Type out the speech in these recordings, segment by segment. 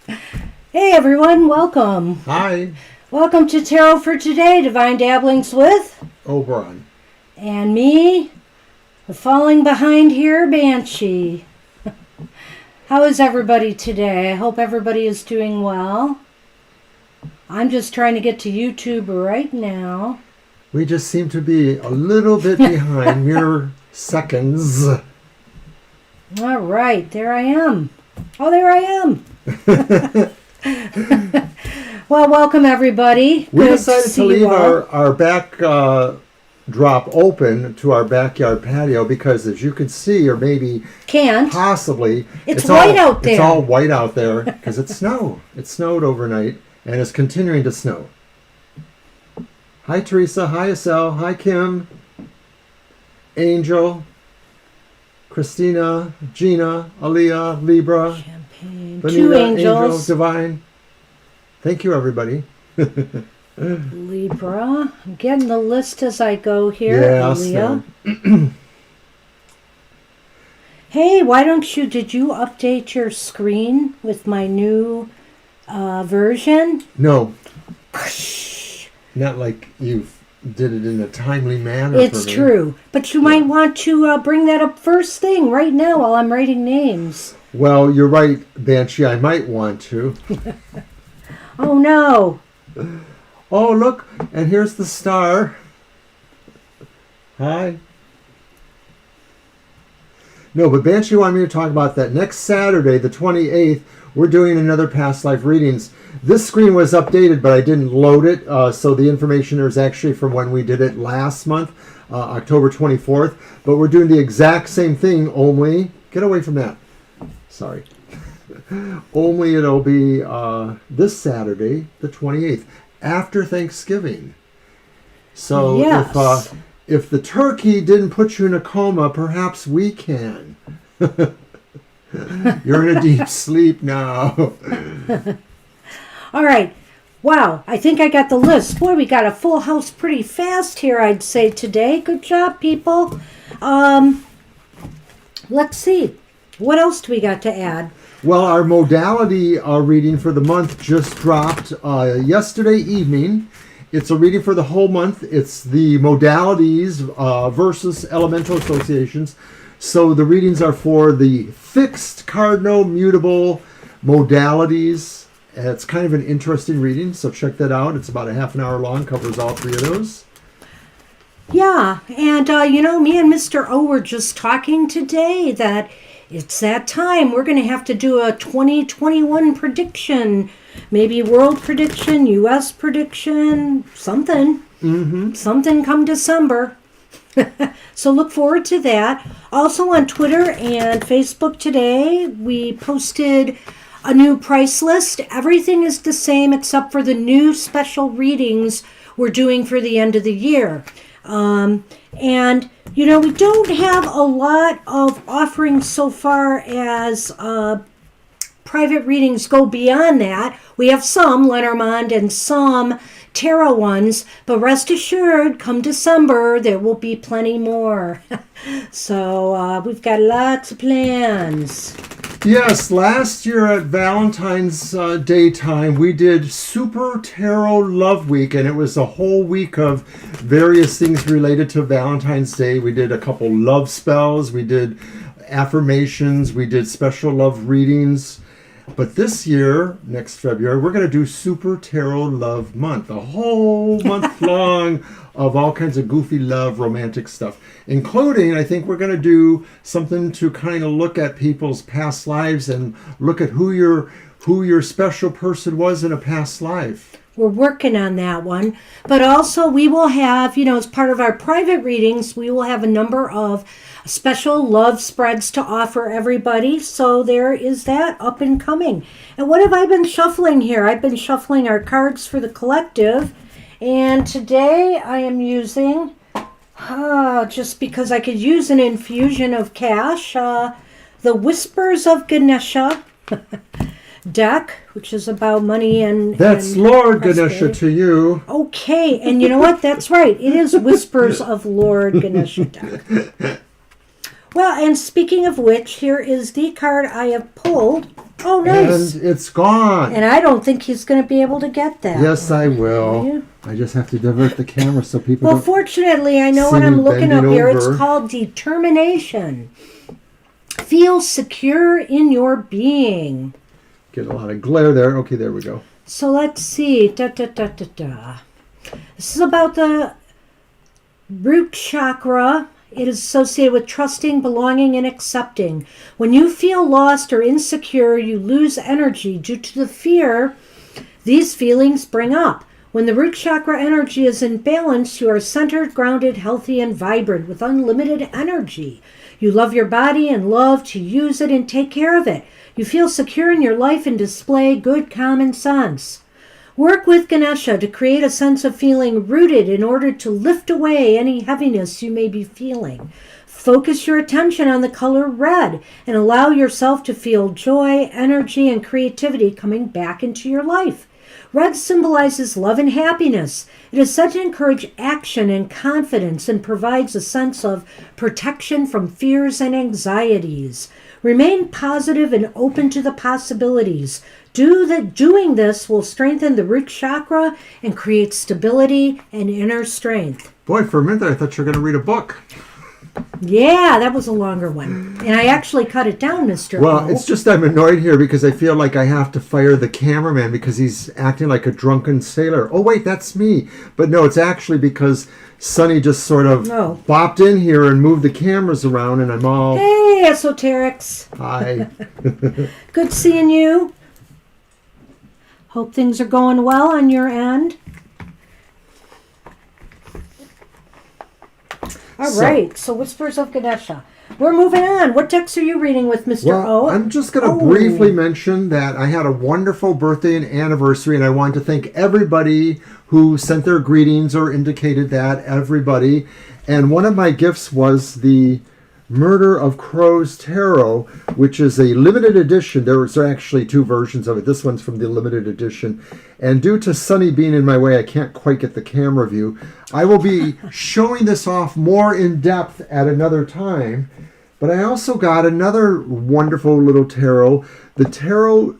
Hey everyone, welcome. Hi, Welcome to Tarot for Today, Divine Dabblings with... Oberon. And me, the falling behind here, Banshee. How is everybody today? I hope everybody is doing well. I'm just trying to get to YouTube right now. We just seem to be a little bit behind, mere seconds. All right, there I am. Oh, there I am. Well, welcome everybody. We Good decided to leave our back drop open to our backyard patio because, as you can see, or maybe possibly, it's white out there. It's all white out there because it snowed. It snowed overnight and is continuing to snow. Hi, Teresa. Hi, Estelle. Hi, Kim. Angel. Christina. Gina. Aaliyah. Libra. Champagne. Benita, Two angels. Angel, Divine. Thank you, everybody. Libra. I'm getting the list as I go here. Yeah, Hey, why don't you, did you update your screen with my new version? No. Not like you did it in a timely manner. It's true. But you might want to bring that up first thing right now while I'm writing names. Well, you're right, Banshee. I might want to. Oh, no. Oh, look. And here's the star. Hi. No, but Banshee wanted me to talk about that. Next Saturday, the 28th, we're doing another past life readings. This screen was updated, but I didn't load it. So the information is actually from when we did it last month, October 24th. But we're doing the exact same thing, only... Get away from that. Sorry. Only it'll be this Saturday, the 28th, after Thanksgiving. So yes. If the turkey didn't put you in a coma, perhaps we can. You're in a deep sleep now. All right. Wow, I think I got the list. Boy, we got a full house pretty fast here, I'd say, today. Good job, people. Let's see. What else do we got to add? Well, our modality reading for the month just dropped yesterday evening. It's a reading for the whole month. It's the modalities versus elemental associations. So the readings are for the fixed, cardinal, mutable modalities. It's kind of an interesting reading, so check that out. It's about a half an hour long, covers all three of those. Yeah, and me and Mr. O were just talking today that it's that time. We're going to have to do a 2021 prediction. Maybe world prediction, U.S. prediction, something. Mm-hmm. Something come December. So look forward to that. Also on Twitter and Facebook today, we posted a new price list. Everything is the same except for the new special readings we're doing for the end of the year. And, we don't have a lot of offerings so far as private readings go beyond that. We have some Lenormand and some tarot ones, but rest assured, come December, there will be plenty more. So we've got lots of plans. Yes, last year at Valentine's Day time, we did Super Tarot Love Week, and it was a whole week of various things related to Valentine's Day. We did a couple love spells, we did affirmations, we did special love readings. But this year, next February, we're going to do Super Tarot Love Month, a whole month long of all kinds of goofy love, romantic stuff, including, I think we're going to do something to kind of look at people's past lives and look at who your special person was in a past life. We're working on that one. But also we will have, as part of our private readings, we will have a number of special love spreads to offer everybody. So there is that up and coming. And what have I been shuffling here? I've been shuffling our cards for the collective. And today I am using, just because I could use an infusion of cash, the Whispers of Ganesha deck, which is about money and... That's Lord Ganesha to you. Okay, and you know what? That's right. It is Whispers of Lord Ganesha deck. Well, and speaking of which, here is the card I have pulled Oh, nice. And it's gone. And I don't think he's going to be able to get that. Yes, I will. Yeah. I just have to divert the camera so people Well, don't... fortunately, I know see what I'm me looking up bending here. over. It's called determination. Feel secure in your being. Get a lot of glare there. Okay, there we go. So let's see. This is about the root chakra. It is associated with trusting, belonging, and accepting. When you feel lost or insecure, you lose energy due to the fear these feelings bring up. When the root chakra energy is in balance, you are centered, grounded, healthy, and vibrant with unlimited energy. You love your body and love to use it and take care of it. You feel secure in your life and display good common sense. Work with Ganesha to create a sense of feeling rooted in order to lift away any heaviness you may be feeling. Focus your attention on the color red and allow yourself to feel joy, energy, and creativity coming back into your life. Red symbolizes love and happiness. It is said to encourage action and confidence and provides a sense of protection from fears and anxieties. Remain positive and open to the possibilities. Doing this will strengthen the root chakra and create stability and inner strength. Boy, for a minute I thought you were going to read a book. Yeah, that was a longer one. And I actually cut it down, Mr. Well, O. it's just I'm annoyed here because I feel like I have to fire the cameraman because he's acting like a drunken sailor. Oh, wait, that's me. But no, it's actually because Sonny just sort of bopped in here and moved the cameras around and I'm all... Hey, esoterics. Hi. Good seeing you. Hope things are going well on your end. All right, so Whispers of Ganesha. We're moving on. What decks are you reading with, Mr. O? I'm just going to briefly mention that I had a wonderful birthday and anniversary, and I want to thank everybody who sent their greetings or indicated that, everybody. And one of my gifts was the Murder of Crows Tarot, which is a limited edition. There are actually two versions of it. This one's from the limited edition. And due to Sunny being in my way, I can't quite get the camera view. I will be showing this off more in depth at another time. But I also got another wonderful little tarot, the Tarot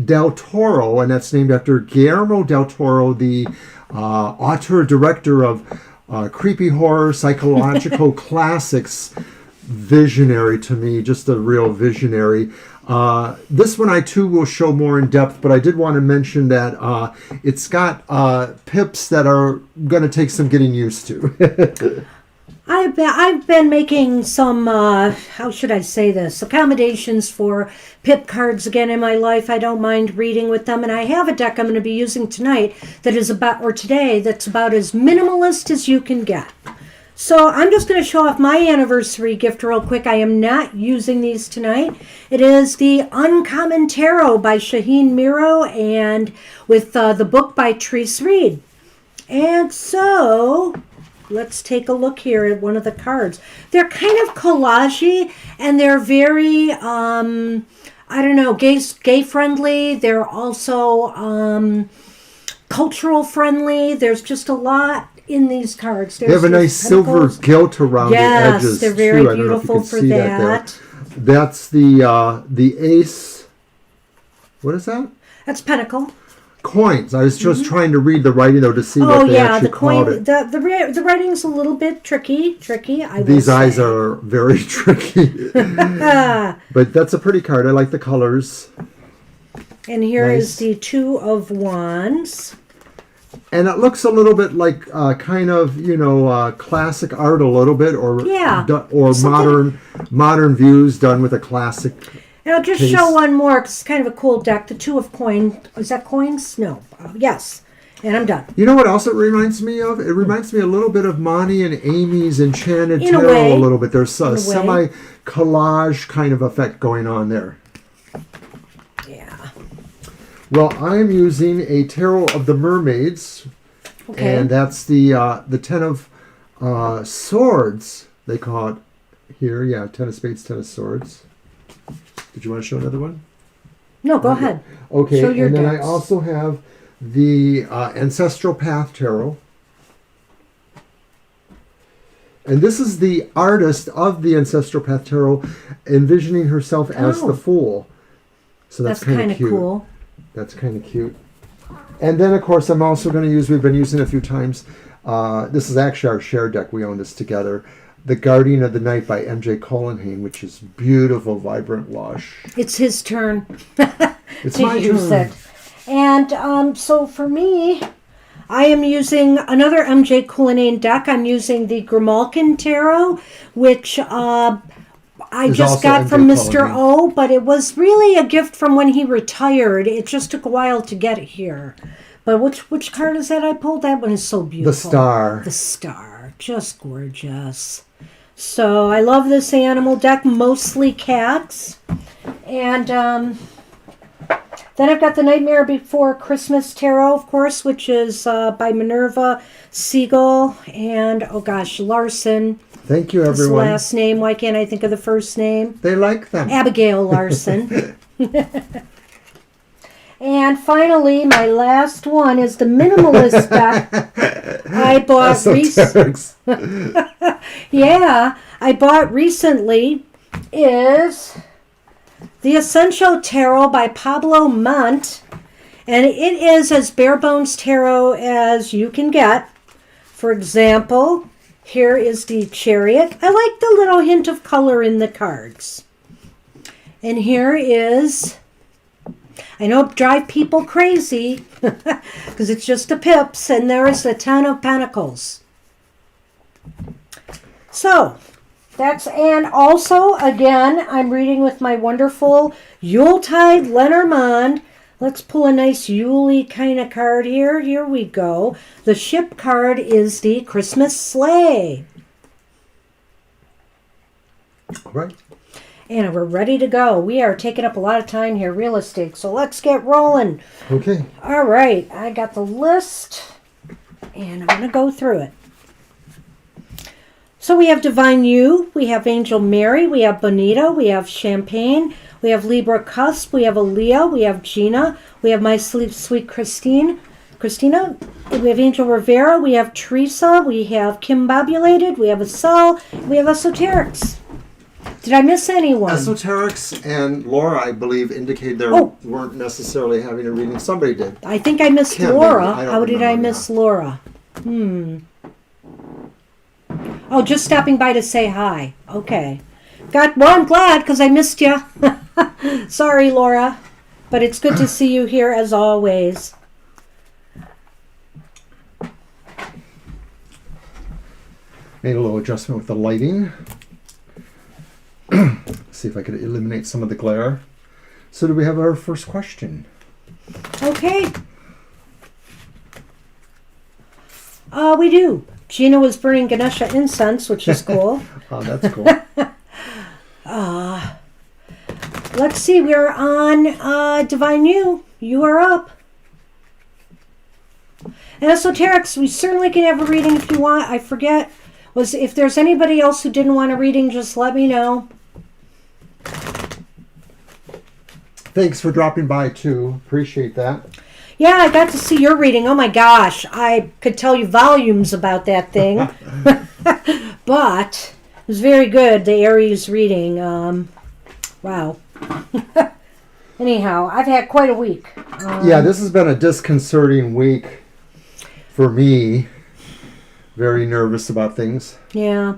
del Toro, and that's named after Guillermo del Toro, the author-director of creepy horror, psychological classics. Visionary to me, just a real visionary. This one I too will show more in depth, but I did want to mention that it's got pips that are going to take some getting used to. I've been making some, how should I say this, accommodations for pip cards again in my life. I don't mind reading with them, and I have a deck I'm going to be using tonight that is about, or today, that's about as minimalist as you can get. So I'm just going to show off my anniversary gift real quick. I am not using these tonight. It is the Uncommon Tarot by Shaheen Miro and with the book by Therese Reed. And so let's take a look here at one of the cards. They're kind of collage-y and they're very, I don't know, gay friendly. They're also cultural friendly. There's just a lot in these cards. They have a nice silver gilt around the edges. Yes, they're very too. I don't beautiful know if you can for see that. That's the ace. What is that? That's pentacle. Coins. I was just trying to read the writing though to see what they actually called it. The writing's a little bit tricky. These eyes are very tricky. But that's a pretty card. I like the colors. And here is the Two of Wands. And it looks a little bit like kind of, classic art a little bit, or modern views done with a classic. And I'll just show one more because it's kind of a cool deck. The Two of Coins. Is that coins? No. Yes. And I'm done. You know what else it reminds me of? It reminds me a little bit of Monty and Amy's Enchanted Tarot a little bit. There's a semi-collage kind of effect going on there. Yeah. Well, I'm using a Tarot of the Mermaids. Okay. And that's the Ten of Swords, they call it here. Yeah, Ten of Spades, Ten of Swords. Did you want to show another one? No, go ahead. Okay, show your and then decks. I also have the Ancestral Path Tarot. And this is the artist of the Ancestral Path Tarot envisioning herself as the Fool. So that's kind kind of of cute. cool. That's kind of cute. And then, of course, I'm also going to use, we've been using it a few times. This is actually our share deck. We own this together. The Guardian of the Night by M.J. Cullinane, which is beautiful, vibrant, lush. It's his turn It's to my use turn. it. And so for me, I am using another M.J. Cullinane deck. I'm using the Grimalkin Tarot, which I There's just also got from M.J. Mr. Cullinane. O, but it was really a gift from when he retired. It just took a while to get it here. But which card is that I pulled? That one is so beautiful. The Star. The Star. Just gorgeous. So I love this animal deck, mostly cats. And then I've got the Nightmare Before Christmas Tarot, of course, which is by Minerva Siegel and, oh gosh, Larson. Thank you, His everyone. last name. Why can't I think of the first name? They like them. Abigail Larson. And finally, my last one is the Minimalist deck I bought Esoterics. Yeah, I bought recently is the Ancestral Tarot by Pablo Montt, and it is as bare bones tarot as you can get. For example, here is the Chariot. I like the little hint of color in the cards. And here is, I know it drive people crazy because it's just a pips, and there is the Ten of Pentacles. So, and also, again, I'm reading with my wonderful Yuletide Lenormand. Let's pull a nice Yule kind of card here. Here we go. The ship card is the Christmas sleigh. All right. And we're ready to go. We are taking up a lot of time here, real estate. So let's get rolling. Okay. All right, I got the list, and I'm going to go through it. So we have Divine You, we have Angel Mary, we have Bonita, we have Champagne, we have Libra Cusp, we have Aaliyah, we have Gina, we have My Sweet Christina, we have Angel Rivera, we have Teresa, we have Kimbobulated, we have Acel, we have Esoterics. Did I miss anyone? Esoterics and Laura, I believe, indicated they weren't necessarily having a reading. Somebody did. I think I missed Can't Laura. remember. I don't How did I remember miss Laura? Oh, just stopping by to say hi. Okay. Well, I'm glad because I missed you. Sorry, Laura. But it's good to see you here as always. Made a little adjustment with the lighting. See if I could eliminate some of the glare. So do we have our first question? Okay. We do. Gina was burning Ganesha incense, which is cool. Oh, that's cool. Let's see. We're on Divine You. You are up. And Esoterics, we certainly can have a reading if you want. I forget. If there's anybody else who didn't want a reading, just let me know. Thanks for dropping by, too. Appreciate that. Yeah, I got to see your reading. Oh my gosh, I could tell you volumes about that thing. But it was very good, the Aries reading. Wow. Anyhow, I've had quite a week. Yeah, this has been a disconcerting week for me. Very nervous about things. Yeah.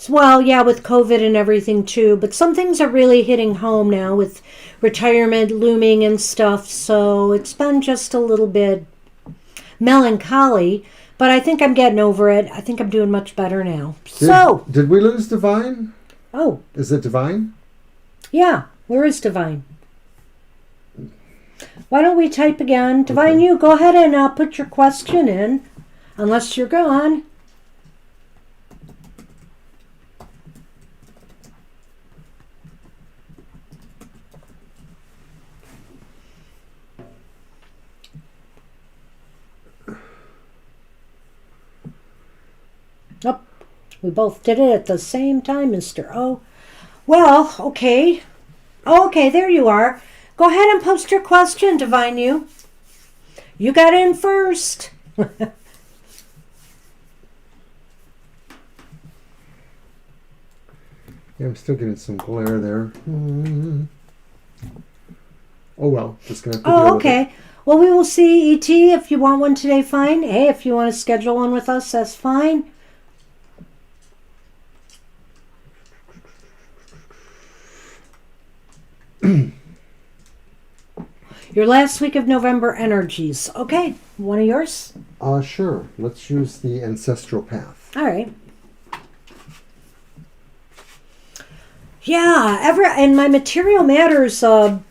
Well, yeah, with COVID and everything too. But some things are really hitting home now with retirement looming and stuff. So it's been just a little bit melancholy. But I think I'm getting over it. I think I'm doing much better now. Did we lose Divine? Oh. Is it Divine? Yeah. Where is Divine? Why don't we type again? Divine, Okay. You go ahead and put your question in. Unless you're gone. Oh, we both did it at the same time, Mr. O. Well, okay. Okay, there you are. Go ahead and post your question, Divine You. You got in first. Yeah, I'm still getting some glare there. Oh, well, just going to have to deal Oh, with it. okay. Well, we will see, E.T. If you want one today, fine. Hey, if you want to schedule one with us, that's fine. Your last week of November energies. Okay, one of yours? Sure. Let's use the Ancestral path. All right. Yeah, and my Material Matters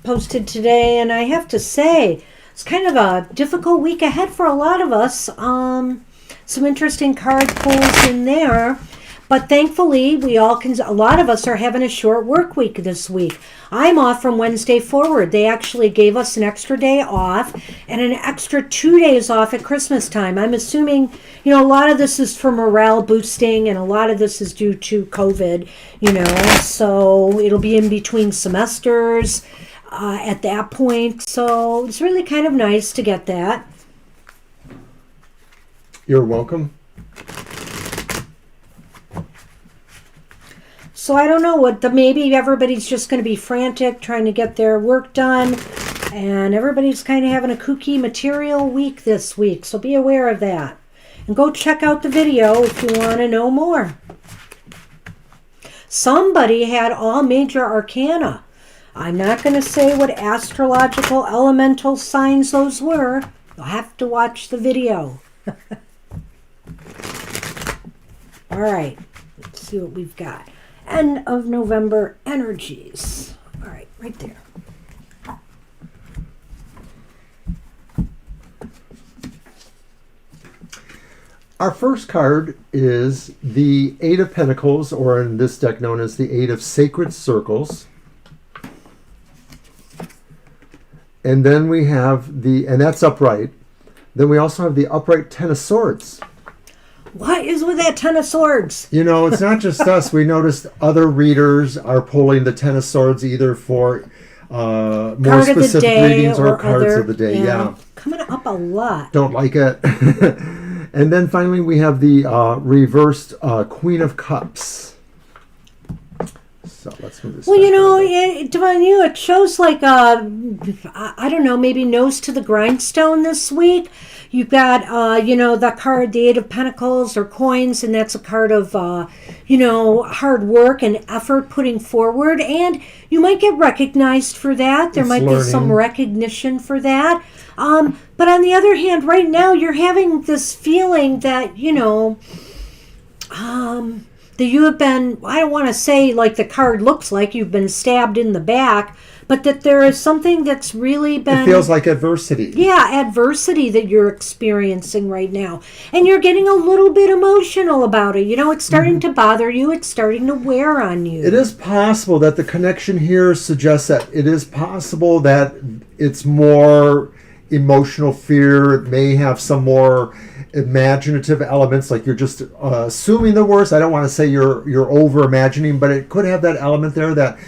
posted today, and I have to say, it's kind of a difficult week ahead for a lot of us. Some interesting card pulls in there. But thankfully, a lot of us are having a short work week this week. I'm off from Wednesday forward. They actually gave us an extra day off and an extra 2 days off at Christmas time. I'm assuming, a lot of this is for morale boosting and a lot of this is due to COVID, so it'll be in between semesters at that point. So it's really kind of nice to get that. You're welcome. So I don't know maybe everybody's just going to be frantic trying to get their work done, and everybody's kind of having a kooky material week this week. So be aware of that. And go check out the video if you want to know more. Somebody had all major arcana. I'm not going to say what astrological elemental signs those were. You'll have to watch the video. All right, let's see what we've got. End of November energies. All right, right there. Our first card is the Eight of Pentacles, or in this deck known as the Eight of Sacred Circles. And then we have and that's upright. Then we also have the upright Ten of Swords. What is with that Ten of Swords? It's not just us. We noticed other readers are pulling the Ten of Swords either for more specific readings or cards of the day. Yeah. Coming up a lot. Don't like it. And then finally we have the reversed Queen of Cups. So let's move this. Well, Divine, it shows like I don't know, maybe nose to the grindstone this week. You've got the card, the Eight of Pentacles or coins, and that's a card of hard work and effort putting forward, and you might get recognized for that. There might be some recognition for that. But on the other hand, right now you're having this feeling that that you have been, I don't want to say like the card looks like you've been stabbed in the back, but that there is something that's really been... It feels like adversity. Yeah, adversity that you're experiencing right now. And you're getting a little bit emotional about it. It's starting to bother you. It's starting to wear on you. It is possible that the connection here suggests that it is possible that it's more emotional fear. It may have some more imaginative elements, like you're just assuming the worst. I don't want to say you're over imagining, but it could have that element there that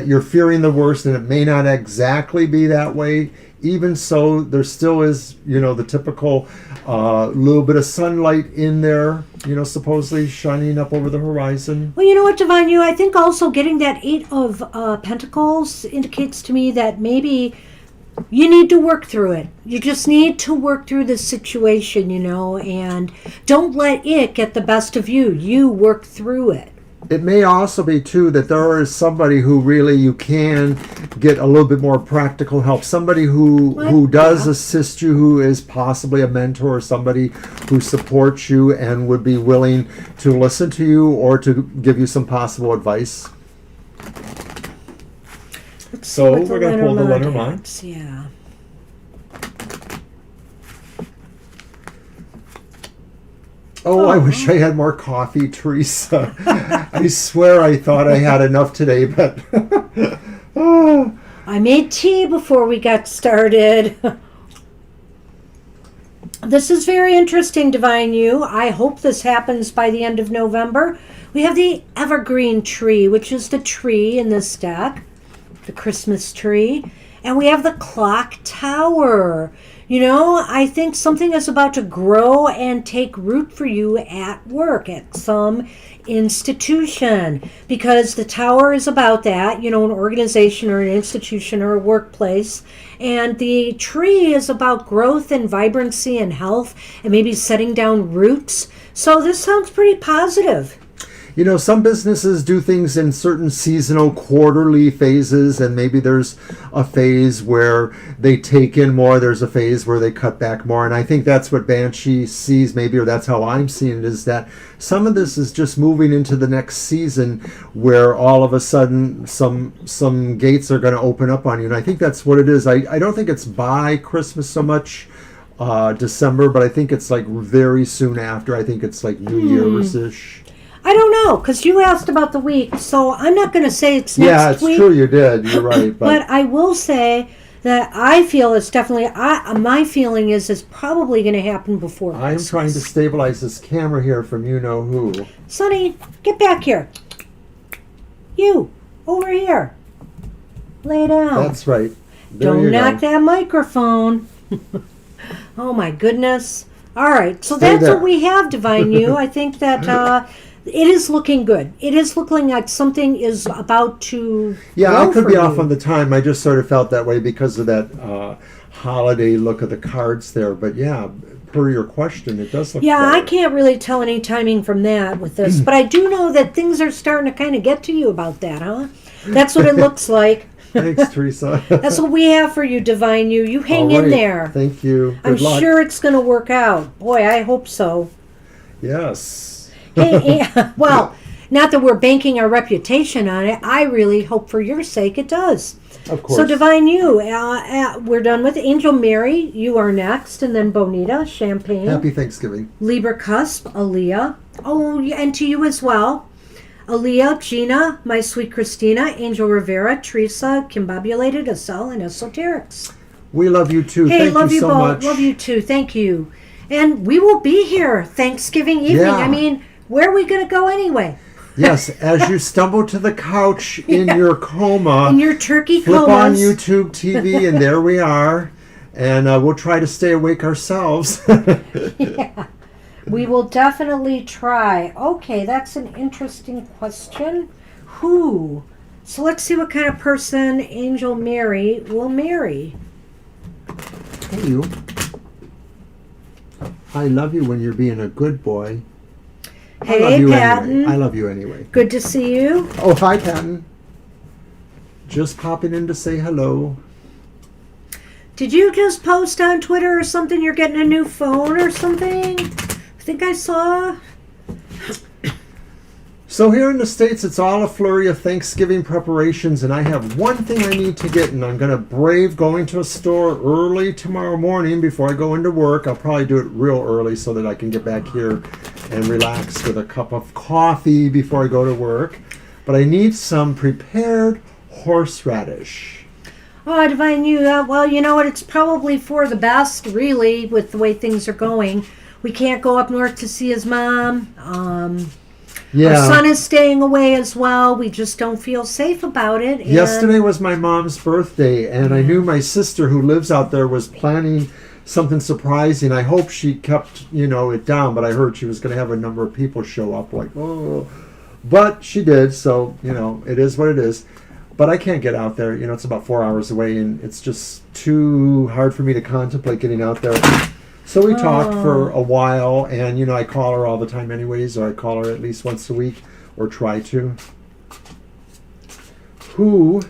you're fearing the worst, and it may not exactly be that way. Even so, there still is the typical little bit of sunlight in there, supposedly shining up over the horizon. Well, you know what, Divine, I think also getting that Eight of Pentacles indicates to me that maybe you need to work through it. You just need to work through this situation, and don't let it get the best of you. You work through it. It may also be, too, that there is somebody who really you can get a little bit more practical help. Somebody who does assist you, who is possibly a mentor, somebody who supports you and would be willing to listen to you or to give you some possible advice. So we're going to pull the Lenormand. Yeah. Oh, I wish I had more coffee, Teresa. I swear I thought I had enough today, but... I made tea before we got started. This is very interesting, Divine You. I hope this happens by the end of November. We have the evergreen tree, which is the tree in this deck. The Christmas tree. And we have the clock tower. You know, I think something is about to grow and take root for you at work, at some institution, because the tower is about that, you know, an organization or an institution or a workplace. And the tree is about growth and vibrancy and health and maybe setting down roots. So this sounds pretty positive. You know, some businesses do things in certain seasonal quarterly phases, and maybe there's a phase where they take in more, there's a phase where they cut back more. And I think that's what Banshee sees, maybe, or that's how I'm seeing it, is that some of this is just moving into the next season where all of a sudden some gates are going to open up on you. And I think that's what it is. I don't think it's by Christmas so much, December, but I think it's like very soon after. I think it's like New Year's-ish. I don't know, because you asked about the week, so I'm not going to say it's next week. Yeah, it's true, you did. You're right. But I will say that I feel it's definitely, my feeling is it's probably going to happen before I'm Christmas. trying to stabilize this camera here from you-know-who. Sonny, get back here. You, over here. Lay down. That's right. There Don't you knock go. that microphone. Oh, my goodness. All right, so Stay that's there. what we have, Divine You. I think that it is looking good. It is looking like something is about to Yeah, grow I could for be you. off on the time. I just sort of felt that way because of that holiday look of the cards there. But yeah, per your question, it does look Yeah, I better. can't really tell any timing from that with this, but I do know that things are starting to kind of get to you about that, huh? That's what it looks like. Thanks, Teresa. That's what we have for you, Divine You. You hang All in right. there. Thank you. I'm Good luck. sure it's going to work out. Boy, I hope so. Yes. Hey, well, not that we're banking our reputation on it. I really hope for your sake it does. Of course. So, Divine You, we're done with Angel Mary. You are next, and then Bonita, Champagne, Happy Thanksgiving. Libra Cusp, Aaliyah. Oh, and to you as well. Aaliyah, Gina, My Sweet Christina, Angel Rivera, Teresa, Kimbabulated, Acel, and Esoterics. We love you too. Hey, Thank love you you so both. much. Love you too. Thank you. And we will be here Thanksgiving evening. Yeah. I mean, where are we going to go anyway? Yes, as you stumble to the couch in your coma, In your turkey flip on comas. YouTube TV, and there we are. And we'll try to stay awake ourselves. Yeah. We will definitely try. Okay, that's an interesting question. Who? So let's see what kind of person Angel Mary will marry. Hey, you. I love you when you're being a good boy. I love Hey, you Patton. anyway. I love you anyway. Good to see you. Oh, hi, Patton. Just popping in to say hello. Did you just post on Twitter or something? You're getting a new phone or something? I think I saw. So here in the States, it's all a flurry of Thanksgiving preparations, and I have one thing I need to get, and I'm going to brave going to a store early tomorrow morning before I go into work. I'll probably do it real early so that I can get back here and relax with a cup of coffee before I go to work. But I need some prepared horseradish. Oh, Divine You. Well, you know what? It's probably for the best, really, with the way things are going. We can't go up north to see his mom. Yeah. Our son is staying away as well. We just don't feel safe about it. And Yesterday was my mom's birthday, and I knew my sister who lives out there was planning something surprising. I hope she kept, it down, but I heard she was going to have a number of people show up like, oh. But she did, so, it is what it is. But I can't get out there. It's about 4 hours away, and it's just too hard for me to contemplate getting out there. So we talked for a while, and, I call her all the time anyways, or I call her at least once a week, or try to. Who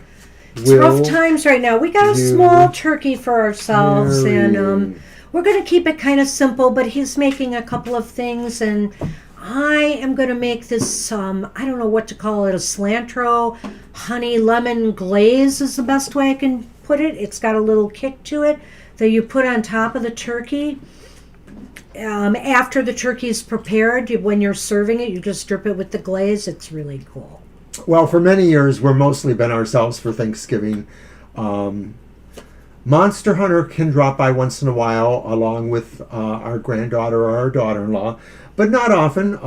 It's will rough times right now. We got a you small turkey for ourselves, marry? and we're going to keep it kind of simple, but he's making a couple of things, and I am going to make this, I don't know what to call it, a cilantro honey lemon glaze is the best way I can put it. It's got a little kick to it that you put on top of the turkey. After the turkey is prepared, when you're serving it, you just drip it with the glaze. It's really cool. Well, for many years, we're mostly been ourselves for Thanksgiving. Monster Hunter can drop by once in a while, along with our granddaughter or our daughter-in-law, but not often.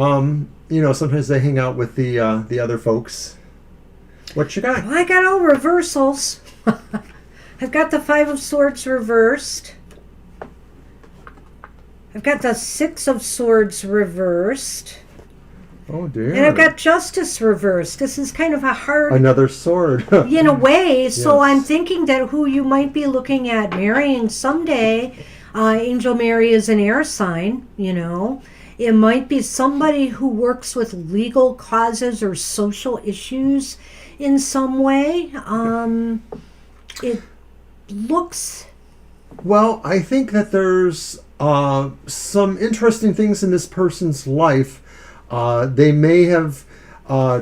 Sometimes they hang out with the other folks. What you got? Well, I got all reversals. I've got the Five of Swords reversed. I've got the Six of Swords reversed. Oh dear. And I've got Justice reversed. This is kind of a hard... Another sword. in a way. So Yes. I'm thinking that who you might be looking at marrying someday, Angel Mary is an air sign, you know. It might be somebody who works with legal causes or social issues in some way. It looks... Well, I think that there's some interesting things in this person's life. They may have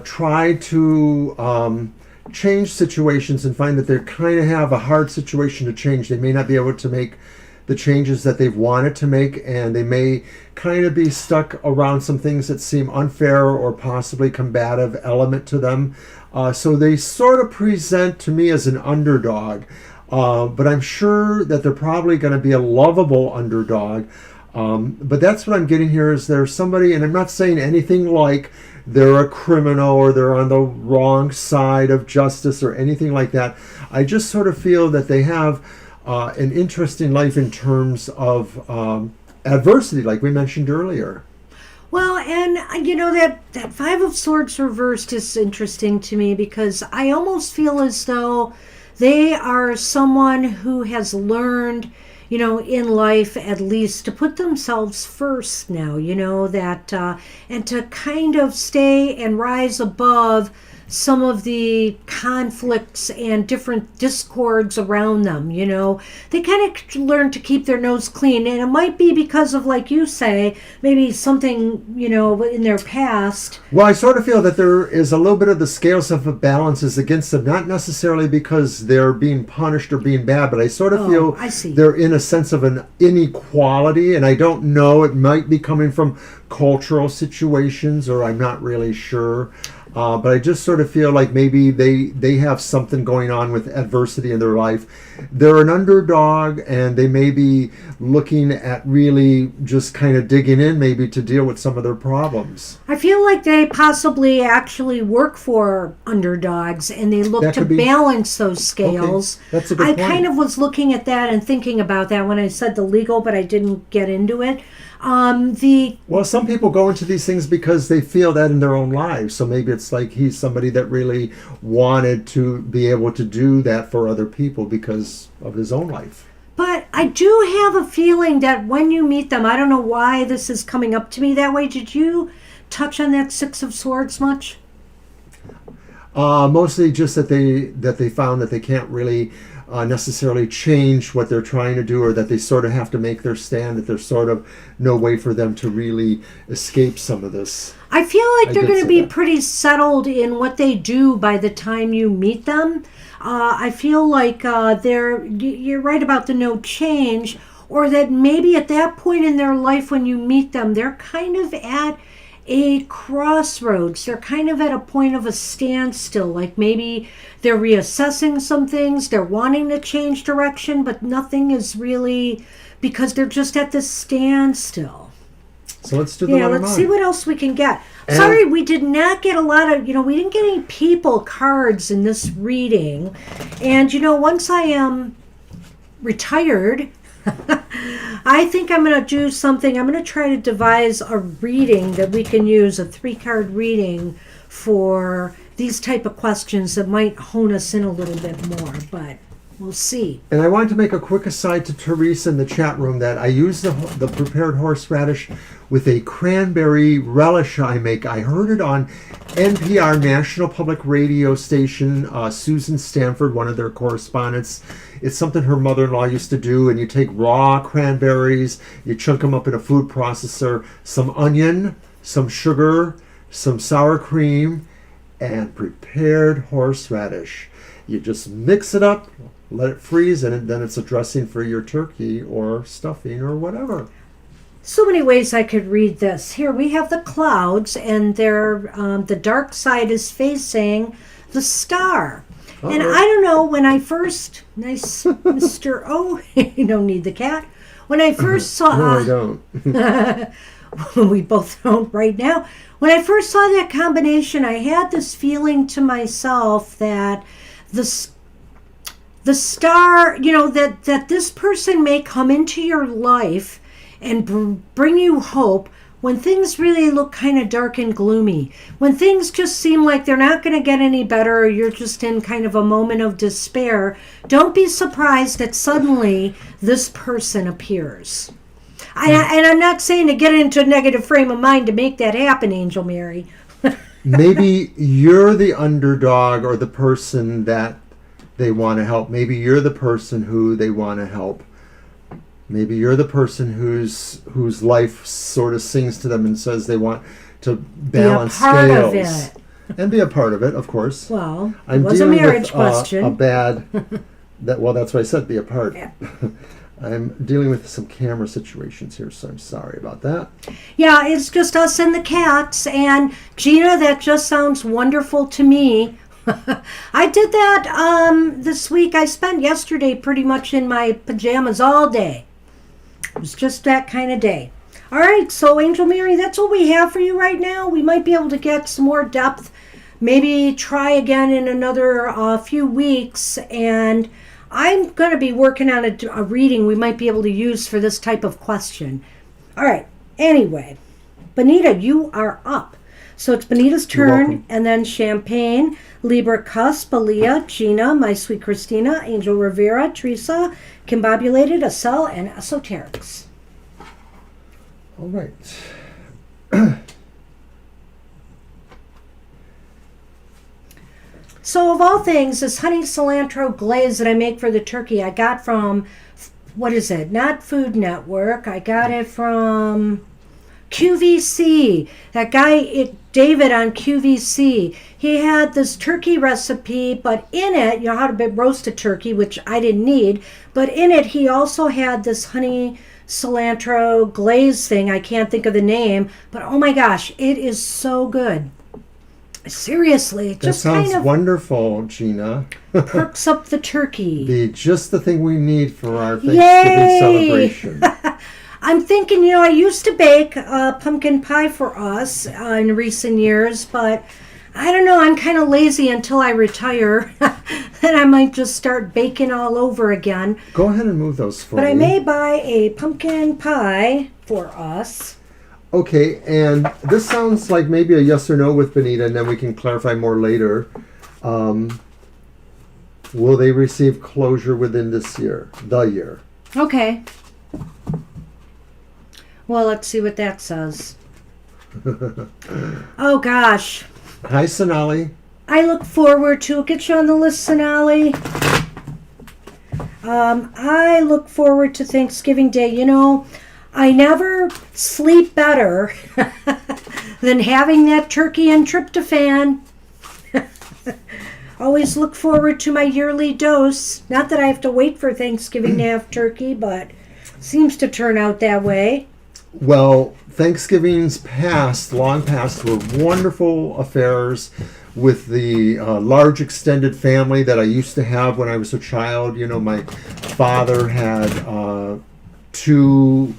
tried to change situations and find that they kind of have a hard situation to change. They may not be able to make the changes that they've wanted to make, and they may kind of be stuck around some things that seem unfair or possibly combative element to them. So they sort of present to me as an underdog. But I'm sure that they're probably going to be a lovable underdog. But that's what I'm getting here, is there's somebody, and I'm not saying anything like they're a criminal or they're on the wrong side of justice or anything like that. I just sort of feel that they have an interesting life in terms of adversity, like we mentioned earlier. Well, and you know, that Five of Swords reversed is interesting to me, because I almost feel as though they are someone who has learned, you know, in life at least, to put themselves first now, you know, that, and to kind of stay and rise above some of the conflicts and different discords around them, you know. They kind of learn to keep their nose clean, and it might be because of, like you say, maybe something, you know, in their past. Well, I sort of feel that there is a little bit of the scales of balances against them, not necessarily because they're being punished or being bad, but I sort of feel I see. they're in a sense of an inequality, and I don't know, it might be coming from cultural situations, or I'm not really sure. But I just sort of feel like maybe they have something going on with adversity in their life. They're an underdog, and they may be looking at really just kind of digging in maybe to deal with some of their problems. I feel like they possibly actually work for underdogs, and they look That to could be- balance those scales. Okay, that's a good I point. kind of was looking at that and thinking about that when I said the legal, but I didn't get into it. Well, some people go into these things because they feel that in their own lives. So maybe it's like he's somebody that really wanted to be able to do that for other people because of his own life. But I do have a feeling that when you meet them, I don't know why this is coming up to me that way. Did you touch on that Six of Swords much? Mostly just that they found that they can't really necessarily change what they're trying to do, or that they sort of have to make their stand, that there's sort of no way for them to really escape some of this. I feel like I they're did going to say be that. pretty settled in what they do by the time you meet them. I feel like you're right about the no change, or that maybe at that point in their life when you meet them, they're kind of at a crossroads. They're kind of at a point of a standstill. Like maybe they're reassessing some things, they're wanting to change direction, but nothing is really, because they're just at this standstill. So let's do the Yeah, one of let's mine. see what else we can get. And- Sorry, we did not get a lot of, we didn't get any people cards in this reading. And, once I am retired, I think I'm going to do something. I'm going to try to devise a reading that we can use, a 3-card reading for these type of questions that might hone us in a little bit more, but we'll see. And I wanted to make a quick aside to Teresa in the chat room that I use the prepared horseradish with a cranberry relish I make. I heard it on NPR, National Public Radio Station. Susan Stanford, one of their correspondents. It's something her mother-in-law used to do, and you take raw cranberries, you chunk them up in a food processor, some onion, some sugar, some sour cream, and prepared horseradish. You just mix it up, let it freeze, and then it's a dressing for your turkey or stuffing or whatever. So many ways I could read this. Here we have the clouds, and the dark side is facing the star. Uh-oh. And I don't know, when I first, nice Mr. Oh, you don't need the cat. When I first saw, No, I don't. we both don't right now. When I first saw that combination, I had this feeling to myself that the star, that this person may come into your life and bring you hope when things really look kind of dark and gloomy, when things just seem like they're not going to get any better, or you're just in kind of a moment of despair. Don't be surprised that suddenly this person appears. And I'm not saying to get into a negative frame of mind to make that happen, Angel Mary. Maybe you're the underdog or the person that they want to help. Maybe you're the person who they want to help. Maybe you're the person whose life sort of sings to them and says they want to balance scales. And be a part of it, of course. Well, it was a marriage question. That's what I said, be a part. Yeah. I'm dealing with some camera situations here, so I'm sorry about that. Yeah, it's just us and the cats. And Gina, that just sounds wonderful to me. I did that this week. I spent yesterday pretty much in my pajamas all day. It was just that kind of day. All right, so Angel Mary, that's what we have for you right now. We might be able to get some more depth, maybe try again in another few weeks, and I'm going to be working on a reading we might be able to use for this type of question. All right, anyway, Benita, you are up. So it's Benita's turn, and then Champagne, Libra Cusp, Aaliyah, Gina, My Sweet Christina, Angel Rivera, Teresa, Kimbobulated, Acel, and Esoterics. All right. So of all things, this honey cilantro glaze that I make for the turkey, I got from, what is it? Not Food Network. I got it from QVC. That guy, David on QVC, he had this turkey recipe, but in it, you know how to roast a turkey, which I didn't need, but in it he also had this honey cilantro glaze thing. I can't think of the name, but oh my gosh, it is so good. Seriously, it just sounds kind of wonderful, Gina. perks up the turkey. Just the thing we need for our Thanksgiving celebration. I'm thinking, I used to bake pumpkin pie for us in recent years, but I don't know, I'm kind of lazy until I retire. Then I might just start baking all over again. Go ahead and move those for me. But I may buy a pumpkin pie for us. Okay, and this sounds like maybe a yes or no with Benita, and then we can clarify more later. Will they receive closure within this year, the year? Okay. Well, let's see what that says. Oh, gosh. Hi, Sonali. I look forward to it. Get you on the list, Sonali. I look forward to Thanksgiving Day. I never sleep better than having that turkey and tryptophan. Always look forward to my yearly dose. Not that I have to wait for Thanksgiving to have turkey, but seems to turn out that way. Well, Thanksgivings long past, were wonderful affairs with the large extended family that I used to have when I was a child. My father had 2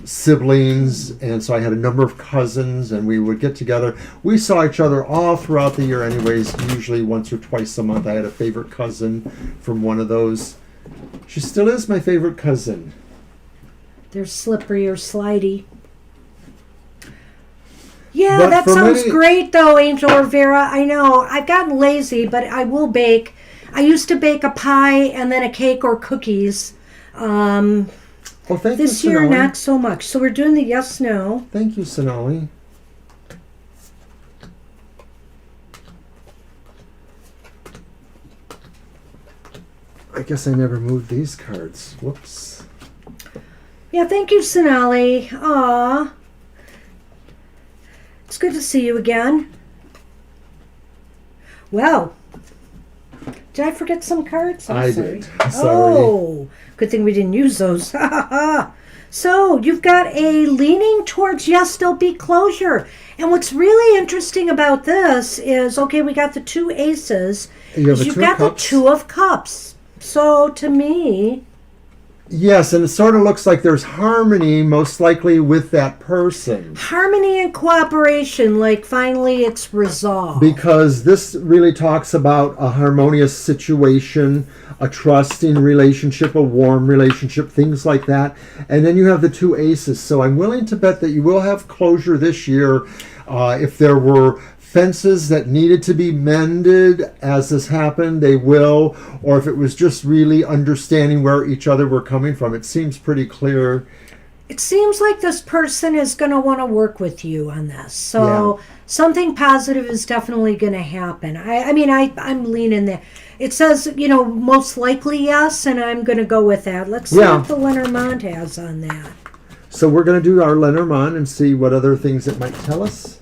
siblings, and so I had a number of cousins, and we would get together. We saw each other all throughout the year anyways, usually once or twice a month. I had a favorite cousin from one of those. She still is my favorite cousin. They're slippery or slidey. Yeah, But that sounds great though, Angel Rivera. I know. I've gotten lazy, but I will bake. I used to bake a pie and then a cake or cookies. Thank this you, year, Sonali. not so much. So we're doing the yes/no. Thank you, Sonali. I guess I never moved these cards. Whoops. Yeah, thank you, Sonali. Aw. It's good to see you again. Well, did I forget some cards? I sorry. did. Sorry. Oh, good thing we didn't use those. So you've got a leaning towards yes, there'll be closure. And what's really interesting about this is, okay, we got the 2 aces. You've got the 2 of cups. So to me, Yes, and it sort of looks like there's harmony, most likely with that person. Harmony and cooperation, like finally it's resolved. Because this really talks about a harmonious situation, a trusting relationship, a warm relationship, things like that. And then you have the two aces. So I'm willing to bet that you will have closure this year. If there were fences that needed to be mended as this happened, they will. Or if it was just really understanding where each other were coming from, it seems pretty clear. It seems like this person is going to want to work with you on this. So something positive is definitely going to happen. I'm leaning there. It says, most likely yes, and I'm going to go with that. Let's see what the Lenormand has on that. So we're going to do our Lenormand and see what other things it might tell us.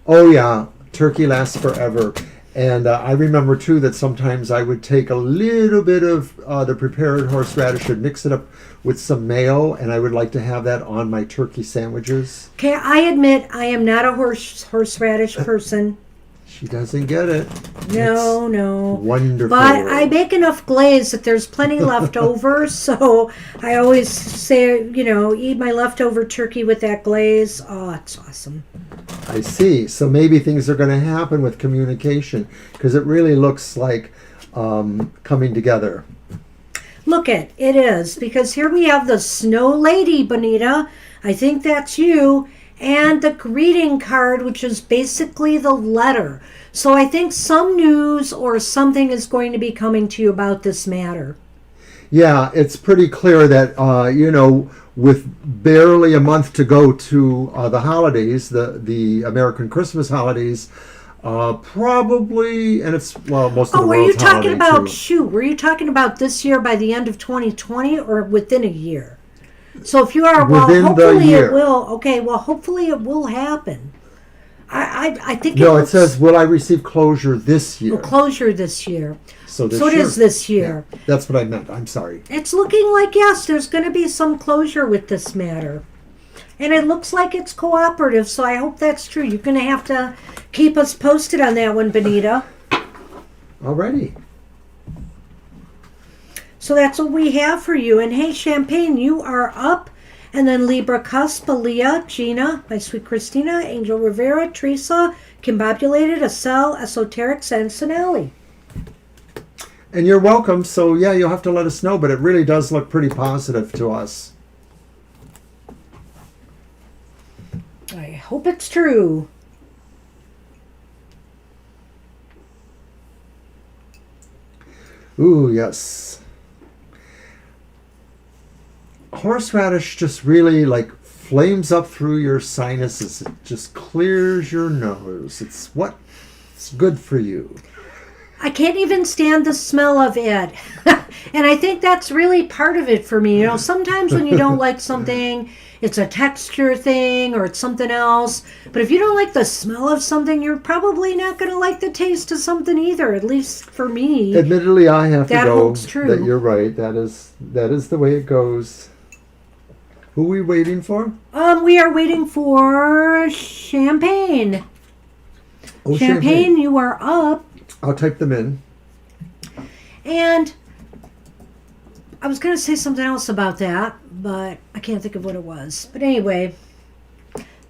Oh yeah, turkey lasts forever. And I remember too that sometimes I would take a little bit of the prepared horseradish and mix it up with some mayo, and I would like to have that on my turkey sandwiches. Okay, I admit I am not a horseradish person. She doesn't get it. No. Wonderful. But I make enough glaze that there's plenty left over, so I always say, eat my leftover turkey with that glaze. Oh, it's awesome. I see. So maybe things are going to happen with communication, because it really looks like coming together. Look it is, because here we have the Snow Lady, Bonita. I think that's you. And the greeting card, which is basically the letter. So I think some news or something is going to be coming to you about this matter. Yeah, it's pretty clear that, with barely a month to go to the holidays, the American Christmas holidays, probably, and it's, most of the world's holiday were you talking about this year by the end of 2020 or within a year? So if you are, hopefully it will. Okay, hopefully it will happen. I think it says, will I receive closure this year? Closure this year. So it is this year. Yeah, that's what I meant. I'm sorry. It's looking like, yes, there's going to be some closure with this matter. And it looks like it's cooperative, so I hope that's true. You're going to have to keep us posted on that one, Bonita. Alrighty. So that's what we have for you. And hey, Champagne, you are up. And then Libra Cusp, Leah, Gina, my sweet Christina, Angel Rivera, Teresa, Kimbobulated, Acel, Esoterics, and Sonali. And you're welcome. So yeah, you'll have to let us know, but it really does look pretty positive to us. I hope it's true. Ooh, yes. Horseradish just really flames up through your sinuses. It just clears your nose. It's good for you. I can't even stand the smell of it. And I think that's really part of it for me. Sometimes when you don't like something, it's a texture thing or it's something else. But if you don't like the smell of something, you're probably not going to like the taste of something either, at least for me. Admittedly, I have to go. That holds true. That you're right. That is the way it goes. Who are we waiting for? We are waiting for Champagne. Oh, Champagne, you are up. I'll type them in. And I was going to say something else about that, but I can't think of what it was. But anyway,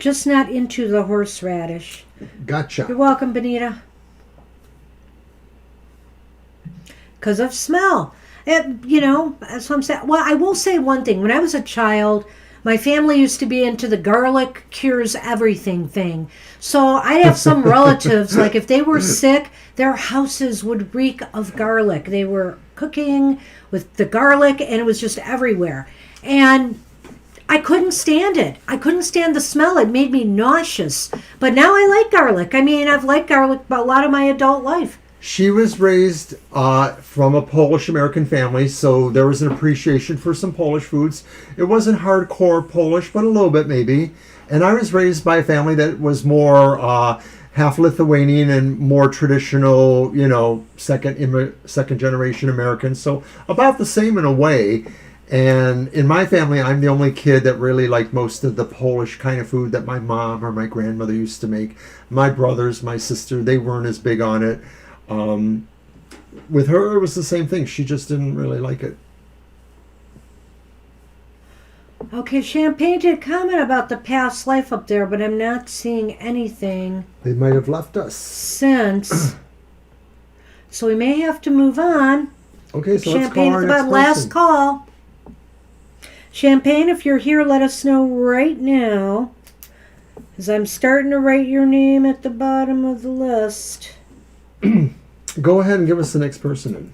just not into the horseradish. Gotcha. You're welcome, Bonita. Because of smell. That's what I'm saying. Well, I will say one thing. When I was a child, my family used to be into the garlic cures everything thing. So I'd have some relatives, like if they were sick, their houses would reek of garlic. They were cooking with the garlic and it was just everywhere. And I couldn't stand it. I couldn't stand the smell. It made me nauseous. But now I like garlic. I've liked garlic a lot of my adult life. She was raised from a Polish-American family, so there was an appreciation for some Polish foods. It wasn't hardcore Polish, but a little bit maybe. And I was raised by a family that was more half Lithuanian and more traditional, second generation American. So about the same in a way. And in my family, I'm the only kid that really liked most of the Polish kind of food that my mom or my grandmother used to make. My brothers, my sister, they weren't as big on it. with her, it was the same thing. She just didn't really like it. Okay, Champagne did comment about the past life up there, but I'm not seeing anything They might have left us. since. So we may have to move on. Okay, so let's call Champagne, our it's next about last person. call. Champagne, if you're here, let us know right now. Because I'm starting to write your name at the bottom of the list. Go ahead and give us the next person in.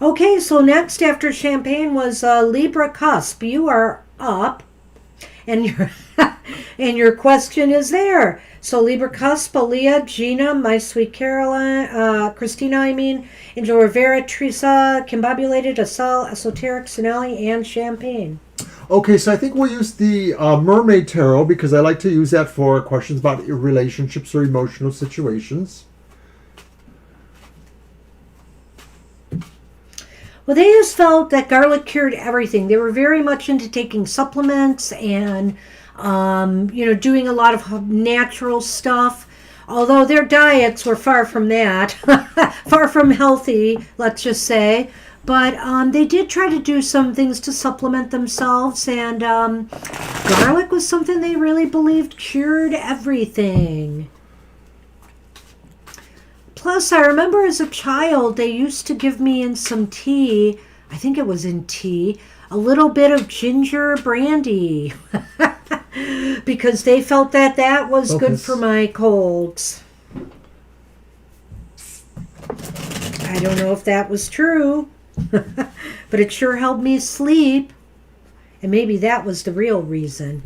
Okay, so next after Champagne was Libra Cusp. You are up, and your and your question is there. So Libra Cusp, Aaliyah, Gina, My Sweet Caroline, Christina, Angel Rivera, Teresa, Kimbabulated, Asal, Esoteric, Sonali, and Champagne. Okay, so I think we'll use the Mermaid Tarot because I like to use that for questions about relationships or emotional situations. Well, they just felt that garlic cured everything. They were very much into taking supplements and, doing a lot of natural stuff. Although their diets were far from that, far from healthy, let's just say. But they did try to do some things to supplement themselves. And garlic was something they really believed cured everything. Plus, I remember as a child, they used to give me in some tea, I think it was in tea, a little bit of ginger brandy. Because they felt that that was good for my colds. I don't know if that was true, but it sure helped me sleep. And maybe that was the real reason.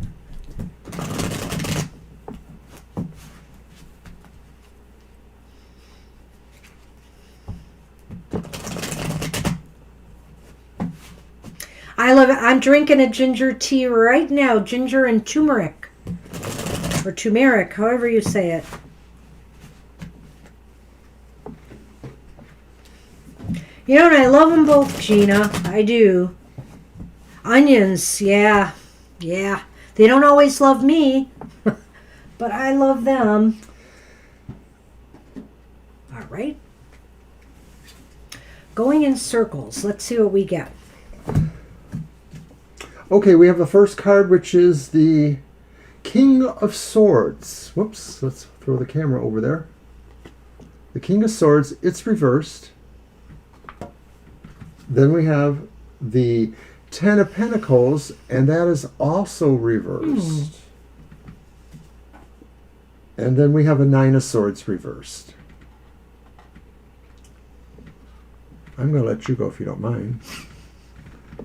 I love it. I'm drinking a ginger tea right now. Ginger and turmeric. Or turmeric, however you say it. You know, and I love them both, Gina. I do. Onions, yeah. Yeah. They don't always love me. But I love them. All right. Going in circles. Let's see what we get. Okay, we have the first card, which is the King of Swords. Whoops, let's throw the camera over there. The King of Swords, it's reversed. Then we have the Ten of Pentacles, and that is also reversed. And then we have a Nine of Swords reversed. I'm going to let you go if you don't mind.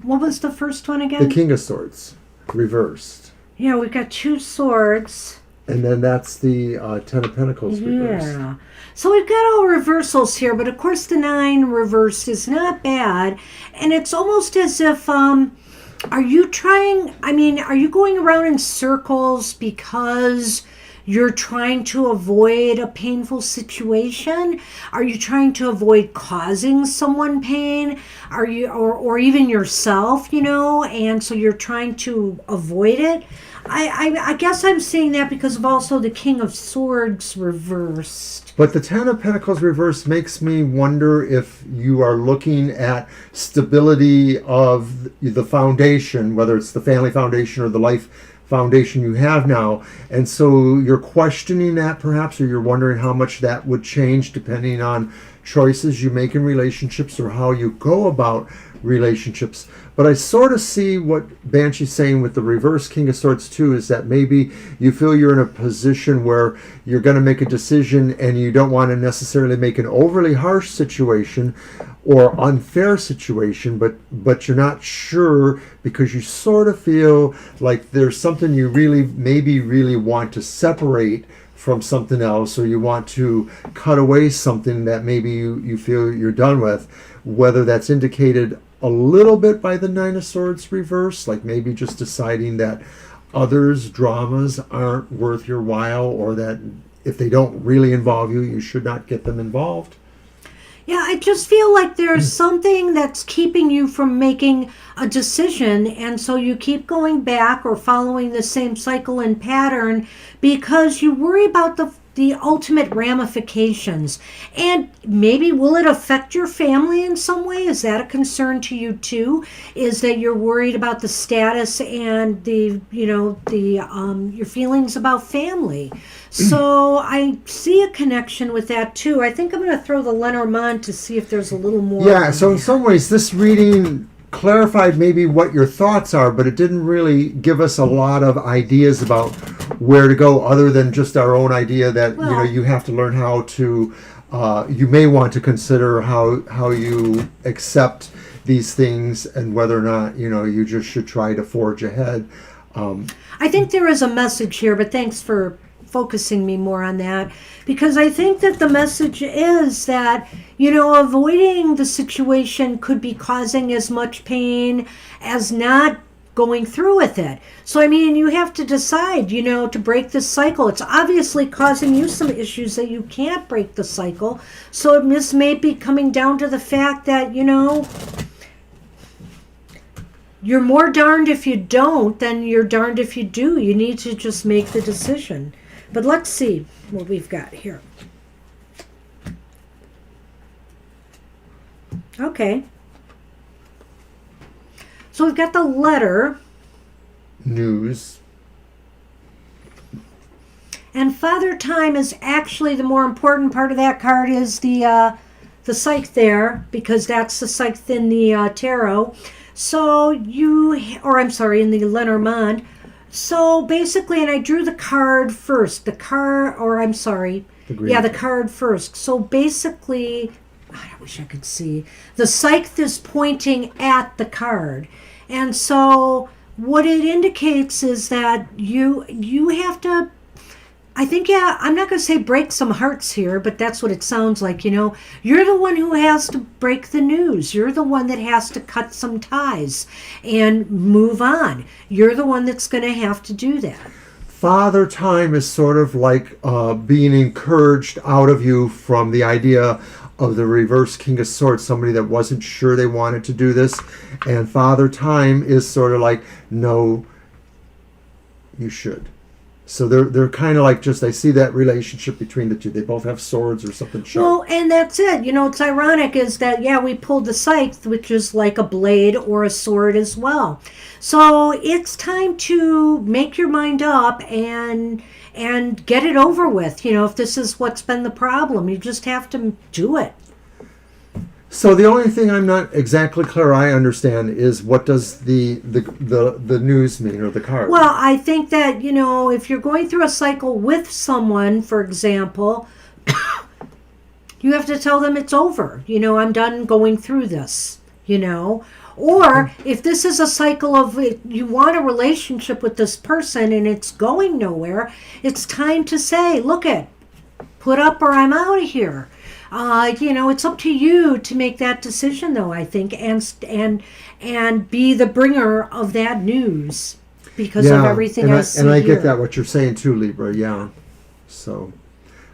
What was the first one again? The King of Swords, reversed. Yeah, we've got two swords. And then that's the Ten of Pentacles reversed. Yeah. So we've got all reversals here, but of course the 9 reversed is not bad. And it's almost as if, are you going around in circles because you're trying to avoid a painful situation? Are you trying to avoid causing someone pain? Are you, or even yourself, and so you're trying to avoid it? I guess I'm saying that because of also the King of Swords reversed. But the Ten of Pentacles reversed makes me wonder if you are looking at stability of the foundation, whether it's the family foundation or the life foundation you have now. And so you're questioning that perhaps, or you're wondering how much that would change depending on choices you make in relationships or how you go about relationships. But I sort of see what Banshee's saying with the reverse King of Swords too, is that maybe you feel you're in a position where you're going to make a decision and you don't want to necessarily make an overly harsh situation or unfair situation, but you're not sure because you sort of feel like there's something you really want to separate from something else, or you want to cut away something that maybe you feel you're done with, whether that's indicated a little bit by the Nine of Swords reverse, like maybe just deciding that others' dramas aren't worth your while, or that if they don't really involve you, you should not get them involved. Yeah, I just feel like there's something that's keeping you from making a decision, and so you keep going back or following the same cycle and pattern because you worry about the ultimate ramifications. And maybe will it affect your family in some way? Is that a concern to you too? Is that you're worried about the status and the, your feelings about family? So I see a connection with that too. I think I'm going to throw the Lenormand to see if there's a little more. Yeah, so in some ways this reading clarified maybe what your thoughts are, but it didn't really give us a lot of ideas about where to go other than just our own idea that you have to learn how to you may want to consider how you accept these things and whether or not you just should try to forge ahead. I think there is a message here, but thanks for focusing me more on that, because I think that the message is that avoiding the situation could be causing as much pain as not going through with it. So I mean, you have to decide to break this cycle. It's obviously causing you some issues that you can't break the cycle, so this may be coming down to the fact that you're more darned if you don't than you're darned if you do. You need to just make the decision. But let's see what we've got here. Okay. So we've got the letter. News. And Father Time is actually the more important part of that card is the Scythe there, because that's the Scythe in the tarot. So in the Lenormand. So basically, and I drew the card first. The card first. So basically, I wish I could see. The Scythe is pointing at the card. And so what it indicates is that you have to, I think, I'm not going to say break some hearts here, but that's what it sounds like, You're the one who has to break the news. You're the one that has to cut some ties and move on. You're the one that's going to have to do that. Father Time is sort of like being encouraged out of you from the idea of the reverse King of Swords, somebody that wasn't sure they wanted to do this. And Father Time is sort of like, no, you should. So they're kind of like I see that relationship between the two. They both have swords or something sharp. Well, and that's it. It's ironic is that, we pulled the Scythe, which is like a blade or a sword as well. So it's time to make your mind up and get it over with. If this is what's been the problem, you just have to do it. So the only thing I'm not exactly clear I understand is what does the news mean, or the card? Well, I think that, if you're going through a cycle with someone, for example, you have to tell them it's over. I'm done going through this, Or if this is a cycle of you want a relationship with this person and it's going nowhere, it's time to say, put up or I'm out of here. It's up to you to make that decision, though, I think, and be the bringer of that news because of everything I see. And I get that, what you're saying too, Libra, yeah. So,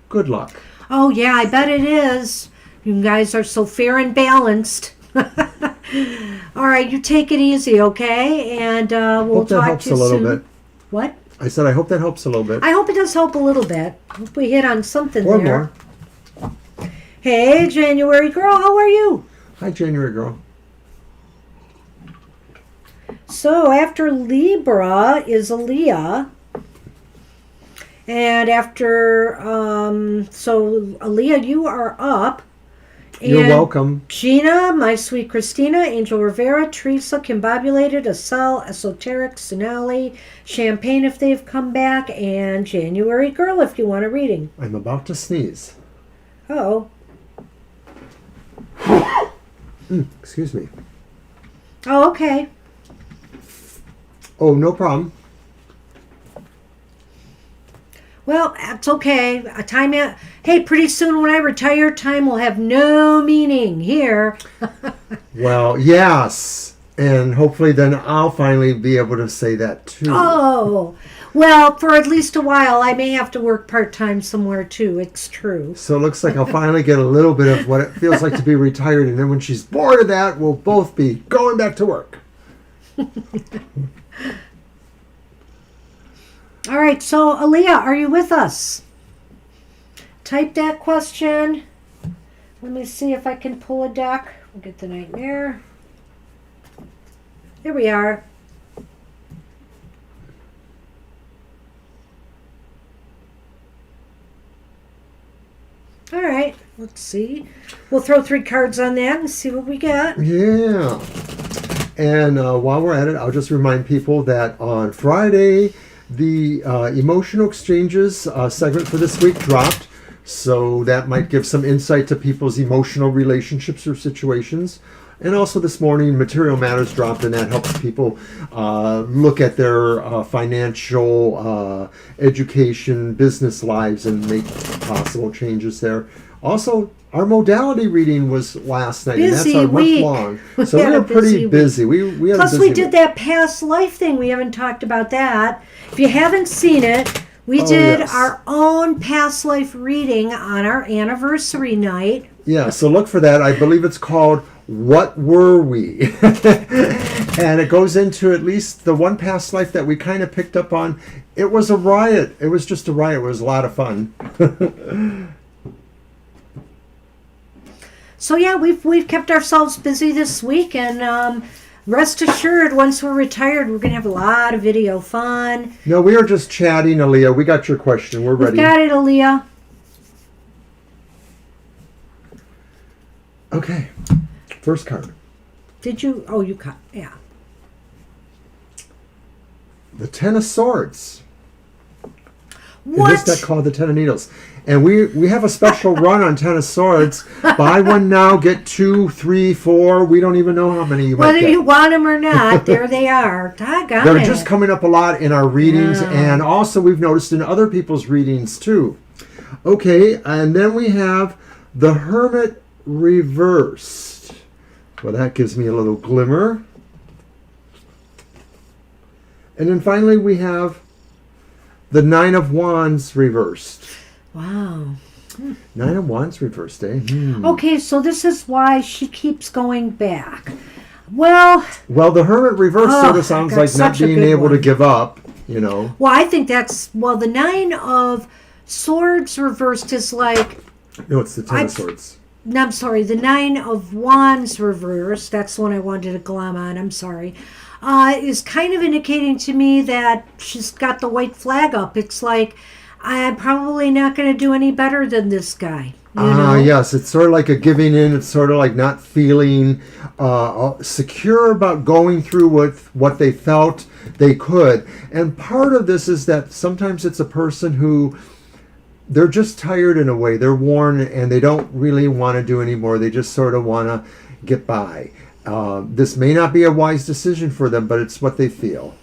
good luck. Oh, yeah, I bet it is. You guys are so fair and balanced. All right, you take it easy, okay? And we'll talk to you soon. Hope that helps a little bit. What? I said I hope that helps a little bit. I hope it does help a little bit. Hope we hit on something or there. More. Hey, January girl, how are you? Hi, January girl. So after Libra is Aaliyah. And after, so Aaliyah, you are up. You're welcome. Gina, My Sweet Christina, Angel Rivera, Teresa, Kimbobulated, Acel, Esoteric, Sonali, Champagne if they've come back, and January Girl if you want a reading. I'm about to sneeze. Oh. Excuse me. Oh, okay. Oh, no problem. Well, that's okay. Hey, pretty soon when I retire, time will have no meaning here. Well, yes. And hopefully then I'll finally be able to say that too. Oh, well, for at least a while, I may have to work part-time somewhere too. It's true. So it looks like I'll finally get a little bit of what it feels like to be retired. And then when she's bored of that, we'll both be going back to work. All right, so Aaliyah, are you with us? type that question. Let me see if I can pull a deck. We'll get the Nightmare. Here we are. All right, let's see. We'll throw 3 cards on that and see what we get. Yeah. And while we're at it, I'll just remind people that on Friday, the Emotional Exchanges segment for this week dropped. So that might give some insight to people's emotional relationships or situations. And also this morning, Material Matters dropped, and that helps people look at their financial, education, business lives and make possible changes there. Also, our modality reading was last night, and that's our month long. So we were pretty busy. We had Plus, a busy we did that past life thing. We haven't talked about that. If you haven't seen it, we did our own past life reading on our anniversary night. Yeah, so look for that. I believe it's called What Were We? And it goes into at least the one past life that we kind of picked up on. It was a riot. It was just a riot. It was a lot of fun. So yeah, we've kept ourselves busy this week, and rest assured, once we're retired, we're gonna have a lot of video fun. No, we are just chatting, Aaliyah. We got your question. We're ready. We've got it, Aaliyah. Okay. First card. Did you? Oh, you cut. Yeah. The Ten of Swords. What? In this deck called the Ten of Needles. And we have a special run on Ten of Swords. Buy one now, get 2, 3, 4. We don't even know how many you might Whether get. you want them or not, there they are. Doggone They're it. just coming up a lot in our readings, Yeah. and also we've noticed in other people's readings too. Okay, and then we have the Hermit reversed. Well, that gives me a little glimmer. And then finally we have the Nine of Wands reversed. Wow. Nine of Wands reversed, eh? Okay, so this is why she keeps going back. Well, Well, the Hermit reversed sort of sounds that's like not such a being good able to one. give up, you know. well, I think that's the Nine of Swords reversed is like. No, it's the Ten of Swords. No, I'm sorry. The Nine of Wands reversed. That's the one I wanted to glom on. I'm sorry. Is kind of indicating to me that she's got the white flag up. It's like, I'm probably not going to do any better than this guy. You know? Yes, it's sort of like a giving in. It's sort of like not feeling secure about going through with what they felt they could. And part of this is that sometimes it's a person who they're just tired in a way. They're worn and they don't really want to do anymore. They just sort of want to get by. This may not be a wise decision for them, but it's what they feel.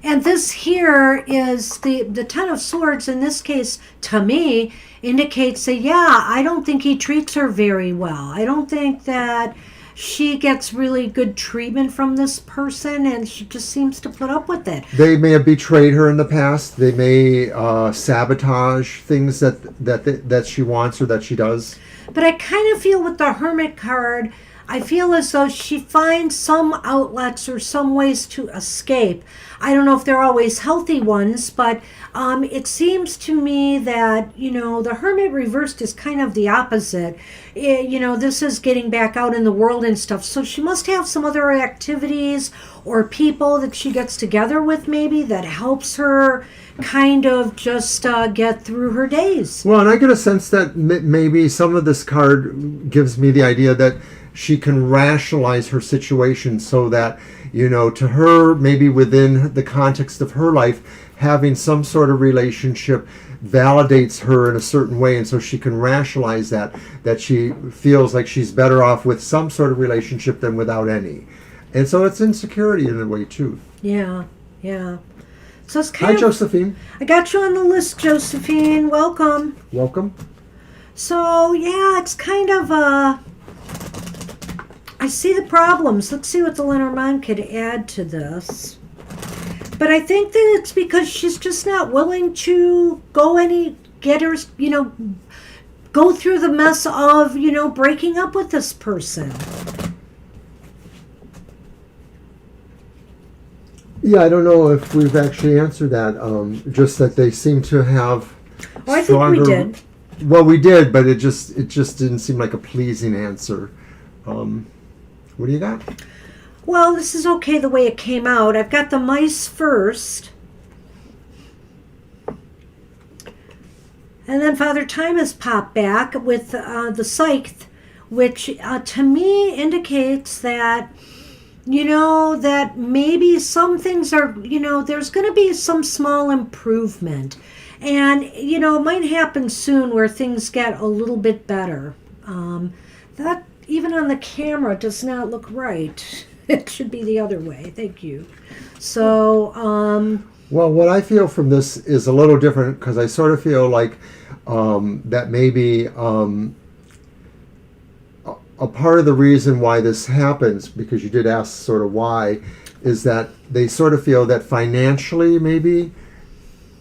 And this here is the Ten of Swords, in this case, to me, indicates that, yeah, I don't think he treats her very well. I don't think that she gets really good treatment from this person, and she just seems to put up with it. They may have betrayed her in the past. They may sabotage things that she wants or that she does. But I kind of feel with the Hermit card, I feel as though she finds some outlets or some ways to escape. I don't know if they're always healthy ones, but it seems to me that, the Hermit reversed is kind of the opposite. This is getting back out in the world and stuff. So she must have some other activities or people that she gets together with maybe that helps her kind of just get through her days. Well, and I get a sense that maybe some of this card gives me the idea that she can rationalize her situation so that, to her, maybe within the context of her life, having some sort of relationship validates her in a certain way, and so she can rationalize that she feels like she's better off with some sort of relationship than without any. And so it's insecurity in a way, too. Yeah. So it's kind Hi, of... Josephine. I got you on the list, Josephine. Welcome. Welcome. So, yeah, it's kind of I see the problems. Let's see what the Lenormand could add to this. But I think that it's because she's just not willing to go through the mess of, breaking up with this person. Yeah, I don't know if we've actually answered that. Just that they seem to have Oh, I think we did. Well, we did, but it just didn't seem like a pleasing answer. What do you got? Well, this is okay the way it came out. I've got the mice first. And then Father Time has popped back with the Scythe, which to me indicates that, that maybe some things are, there's going to be some small improvement. And, it might happen soon where things get a little bit better. That, even on the camera, does not look right. It should be the other way. Thank you. So, well, what I feel from this is a little different, because I sort of feel like that maybe a part of the reason why this happens, because you did ask sort of why, is that they sort of feel that financially maybe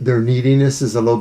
their neediness is a little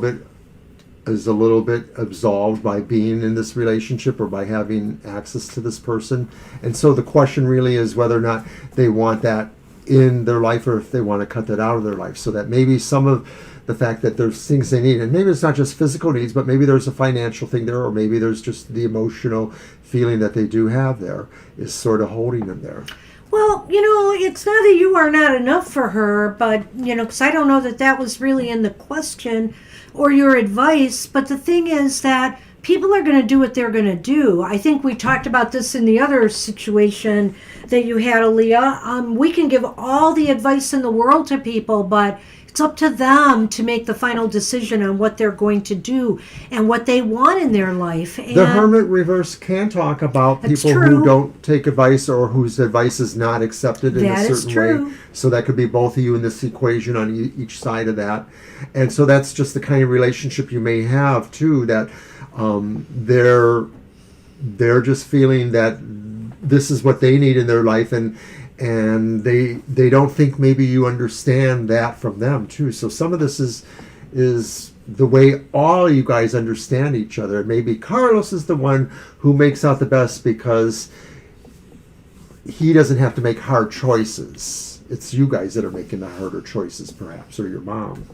bit absolved by being in this relationship or by having access to this person. And so the question really is whether or not they want that in their life, or if they want to cut that out of their life, so that maybe some of the fact that there's things they need, and maybe it's not just physical needs, but maybe there's a financial thing there, or maybe there's just the emotional feeling that they do have there is sort of holding them there. Well, it's not that you are not enough for her, but, because I don't know that was really in the question or your advice. But the thing is that people are going to do what they're going to do. I think we talked about this in the other situation that you had, Aaliyah. We can give all the advice in the world to people, but it's up to them to make the final decision on what they're going to do and what they want in their life. And the Hermit reverse can talk about people who don't take advice or whose advice is not accepted in a certain way. So that could be both of you in this equation on each side of that. And so that's just the kind of relationship you may have too, that they're just feeling that this is what they need in their life, and they don't think maybe you understand that from them too. So some of this is the way all you guys understand each other. Maybe Carlos is the one who makes out the best because he doesn't have to make hard choices. It's you guys that are making the harder choices, perhaps, or your mom.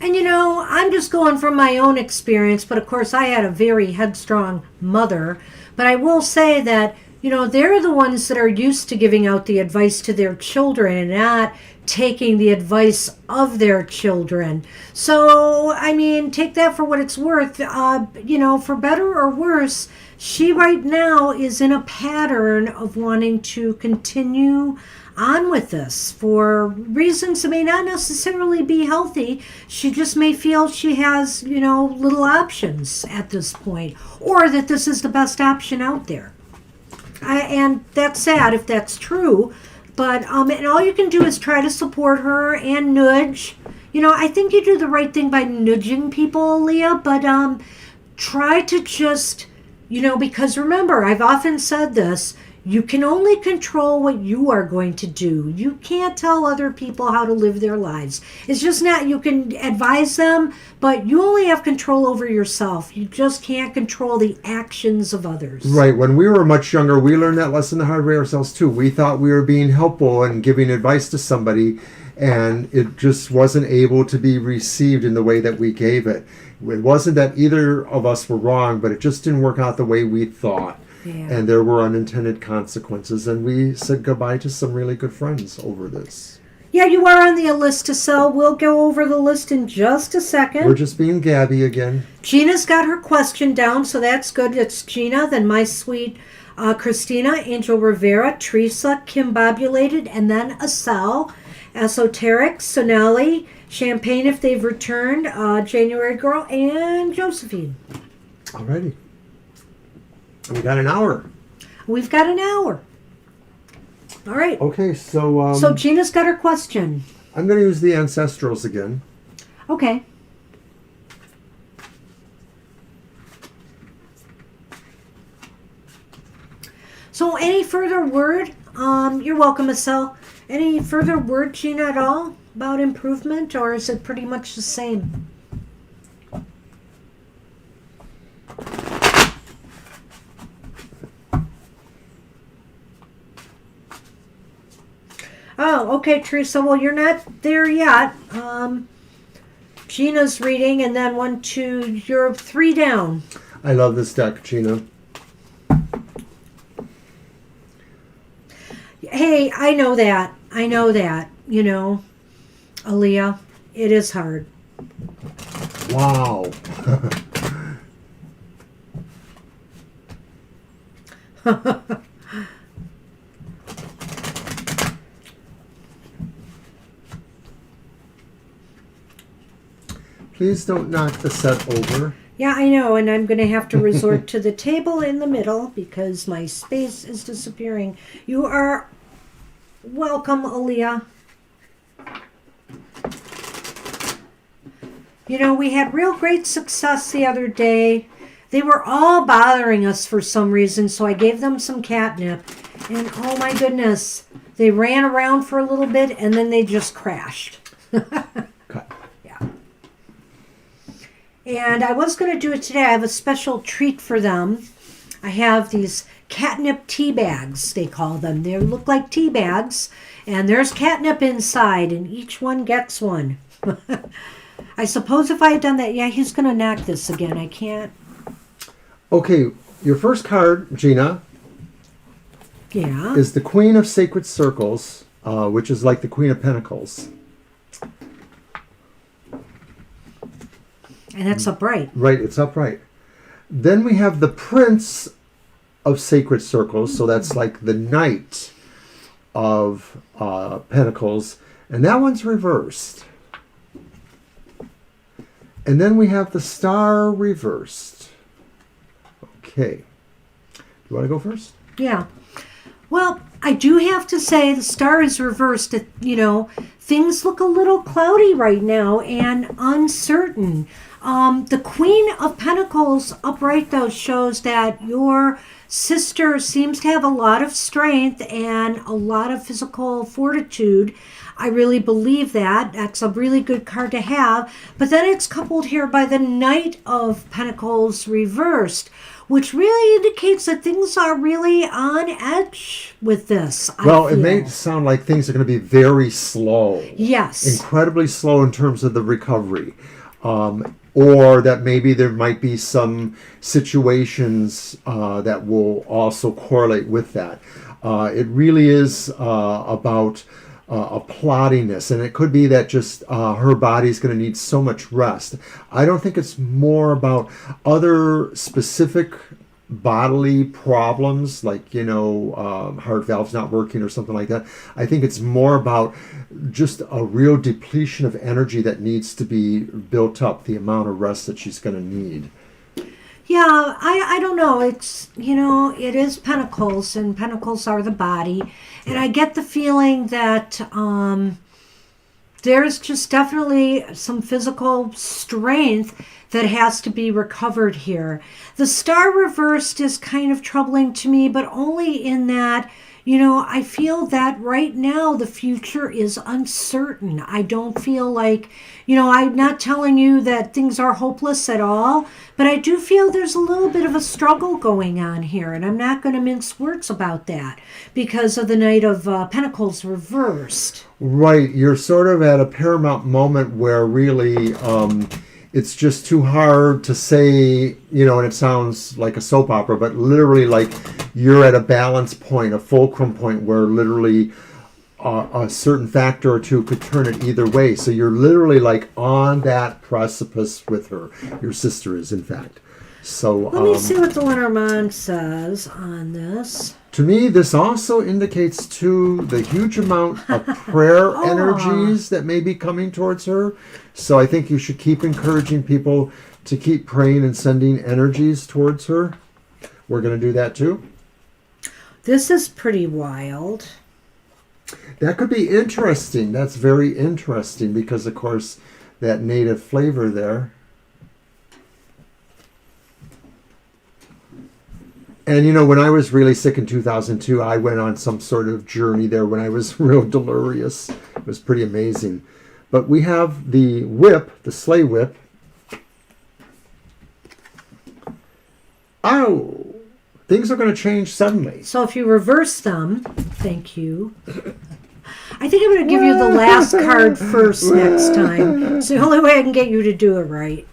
And I'm just going from my own experience, but of course I had a very headstrong mother. But I will say that they're the ones that are used to giving out the advice to their children and not taking the advice of their children. So, take that for what it's worth. For better or worse, she right now is in a pattern of wanting to continue on with this for reasons that may not necessarily be healthy. She just may feel she has, little options at this point, or that this is the best option out there. And that's sad if that's true, but and all you can do is try to support her and nudge. I think you do the right thing by nudging people, Leah, but try to just, because remember, I've often said this, you can only control what you are going to do. You can't tell other people how to live their lives. It's just not, you can advise them, but you only have control over yourself. You just can't control the actions of others. Right. When we were much younger, we learned that lesson the hard way ourselves too. We thought we were being helpful and giving advice to somebody, and it just wasn't able to be received in the way that we gave it. It wasn't that either of us were wrong, but it just didn't work out the way we thought. Yeah. And there were unintended consequences, and we said goodbye to some really good friends over this. Yeah, you are on the list to sell. We'll go over the list in just a second. We're just being Gabby again. Gina's got her question down, so that's good. It's Gina, then my sweet Christina, Angel Rivera, Teresa, Kimbobulated, and then Asal, Esoteric, Sonali, Champagne if they've returned, January Girl, and Josephine. Alrighty. We got an hour. We've got an hour. All right. Okay, so... so Gina's got her question. I'm going to use the Ancestrals again. Okay. So any further word? You're welcome, Estelle. Any further word, Gina, at all about improvement, or is it pretty much the same? Oh, okay, Teresa. Well, you're not there yet. Gina's reading, and then 1, 2, you're 3 down. I love this deck, Gina. Hey, I know that. You know, Aaliyah, it is hard. Wow. Please don't knock the set over. Yeah, I know, and I'm going to have to resort to the table in the middle because my space is disappearing. You are welcome, Aaliyah. You know, we had real great success the other day. They were all bothering us for some reason, so I gave them some catnip. And oh my goodness, they ran around for a little bit and then they just crashed. Cut. Yeah. And I was going to do it today. I have a special treat for them. I have these catnip tea bags, they call them. They look like tea bags, and there's catnip inside, and each one gets one. I suppose if I had done that, yeah, he's going to knock this again. I can't. Okay, your first card, Gina, Yeah. is the Queen of Sacred Circles, which is like the Queen of Pentacles. And that's upright. Right, it's upright. Then we have the Prince of Sacred Circles, so that's like the Knight of Pentacles, and that one's reversed. And then we have the Star reversed. Okay. You want to go first? Yeah. Well, I do have to say the star is reversed. You know, things look a little cloudy right now and uncertain. The Queen of Pentacles upright, though, shows that your sister seems to have a lot of strength and a lot of physical fortitude. I really believe that. That's a really good card to have. But then it's coupled here by the Knight of Pentacles reversed, which really indicates that things are really on edge with this. Well, it may sound like things are going to be very slow. Yes. Incredibly slow in terms of the recovery. Or that maybe there might be some situations that will also correlate with that. It really is about a ploddiness, and it could be that just her body's going to need so much rest. I don't think it's more about other specific bodily problems like, heart valves not working or something like that. I think it's more about just a real depletion of energy that needs to be built up, the amount of rest that she's going to need. Yeah, I don't know. It's, it is Pentacles, and Pentacles are the body. And I get the feeling that there's just definitely some physical strength that has to be recovered here. The Star reversed is kind of troubling to me, but only in that, I feel that right now the future is uncertain. I don't feel like, I'm not telling you that things are hopeless at all, but I do feel there's a little bit of a struggle going on here, and I'm not going to mince words about that because of the Knight of Pentacles reversed. Right. You're sort of at a paramount moment where really it's just too hard to say, and it sounds like a soap opera, but literally like you're at a balance point, a fulcrum point where literally a certain factor or two could turn it either way. So you're literally like on that precipice with her. Your sister is, in fact. So let me see what the Lenormand says on this. To me, this also indicates too the huge amount of prayer energies that may be coming towards her. So I think you should keep encouraging people to keep praying and sending energies towards her. We're going to do that too. This is pretty wild. That could be interesting. That's very interesting because, of course, that native flavor there. And, when I was really sick in 2002, I went on some sort of journey there when I was real delirious. It was pretty amazing. But we have the whip, the sleigh whip. Oh, things are going to change suddenly. So if you reverse them, thank you. I think I'm going to give you the last card first next time. It's the only way I can get you to do it right.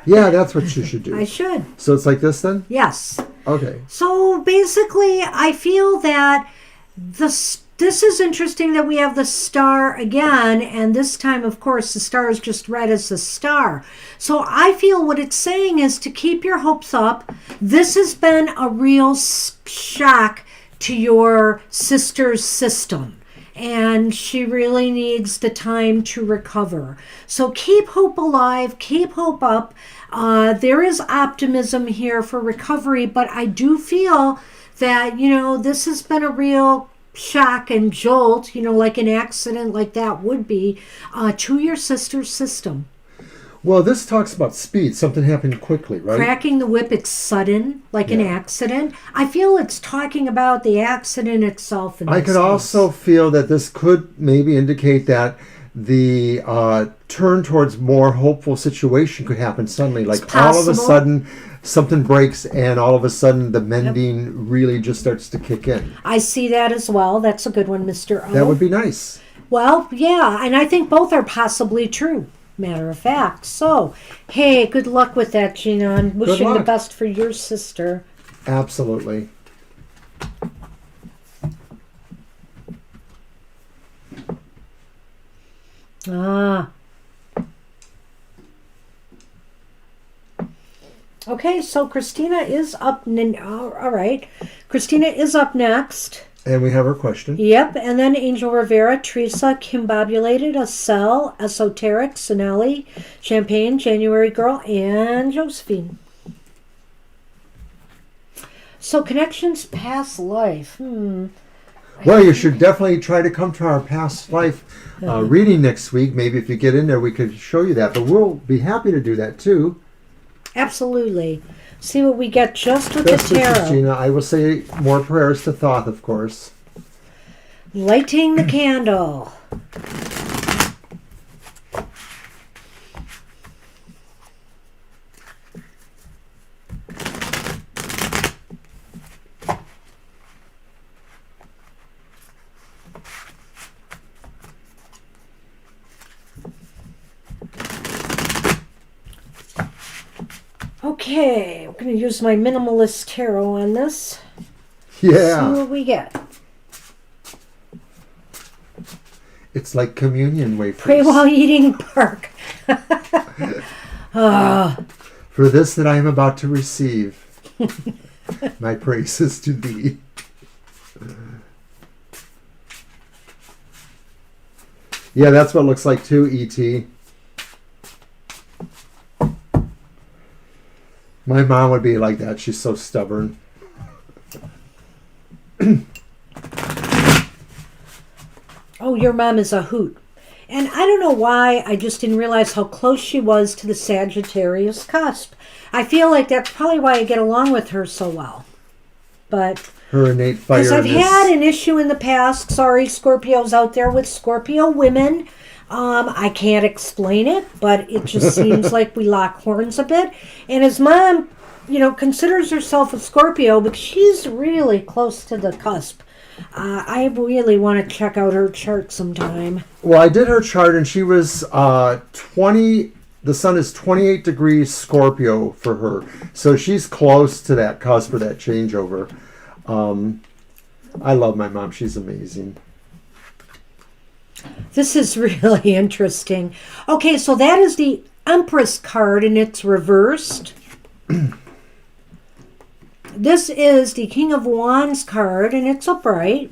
Yeah, that's what you should do. I should. So it's like this then? Yes. Okay. So basically, I feel that this is interesting that we have the star again, and this time, of course, the star is just read as a star. So I feel what it's saying is to keep your hopes up. This has been a real shock to your sister's system, and she really needs the time to recover. So keep hope alive, keep hope up. There is optimism here for recovery, but I do feel that, this has been a real shock and jolt, like an accident like that would be, to your sister's system. Well, this talks about speed. Something happened quickly, right? Cracking the whip, it's sudden, like an accident. I feel it's talking about the accident itself. I could also feel that this could maybe indicate that the turn towards more hopeful situation could happen suddenly. Like all of a sudden, something breaks and all of a sudden the mending really just starts to kick in. I see that as well. That's a good one, Mr. O. That would be nice. Well, yeah, and I think both are possibly true. Matter of fact. So, hey, good luck with that, Gina, and wishing the best for your sister. Absolutely. Okay, so Christina is up. All right. Christina is up next. And we have her question. Yep, and then Angel Rivera, Teresa, Kimbobulated, Acel, Esoteric, Sonelli, Champagne, January Girl, and Josephine. So connections past life. Well, you should definitely try to come to our past life reading next week. Maybe if you get in there, we could show you that. But we'll be happy to do that too. Absolutely. See what we get just with the tarot. Gina, I will say more prayers to Thoth, of course. Lighting the candle. Okay, we're going to use my minimalist tarot on this. Yeah. See what we get. It's like communion wafers. Pray while eating bark. For this that I am about to receive, my praises to thee. Yeah, that's what it looks like too, E.T. My mom would be like that. She's so stubborn. Oh, your mom is a hoot. And I don't know why, I just didn't realize how close she was to the Sagittarius cusp. I feel like that's probably why I get along with her so well. But her innate fire. Because I've had an issue in the past. Sorry, Scorpios out there with Scorpio women. I can't explain it, but it just seems like we lock horns a bit. And his mom, considers herself a Scorpio, but she's really close to the cusp. I really want to check out her chart sometime. Well, I did her chart, and she was 20. The sun is 28 degrees Scorpio for her, so she's close to that cusp or that changeover. I love my mom; she's amazing. This is really interesting. Okay, so that is the Empress card, and it's reversed. This is the King of Wands card, and it's upright.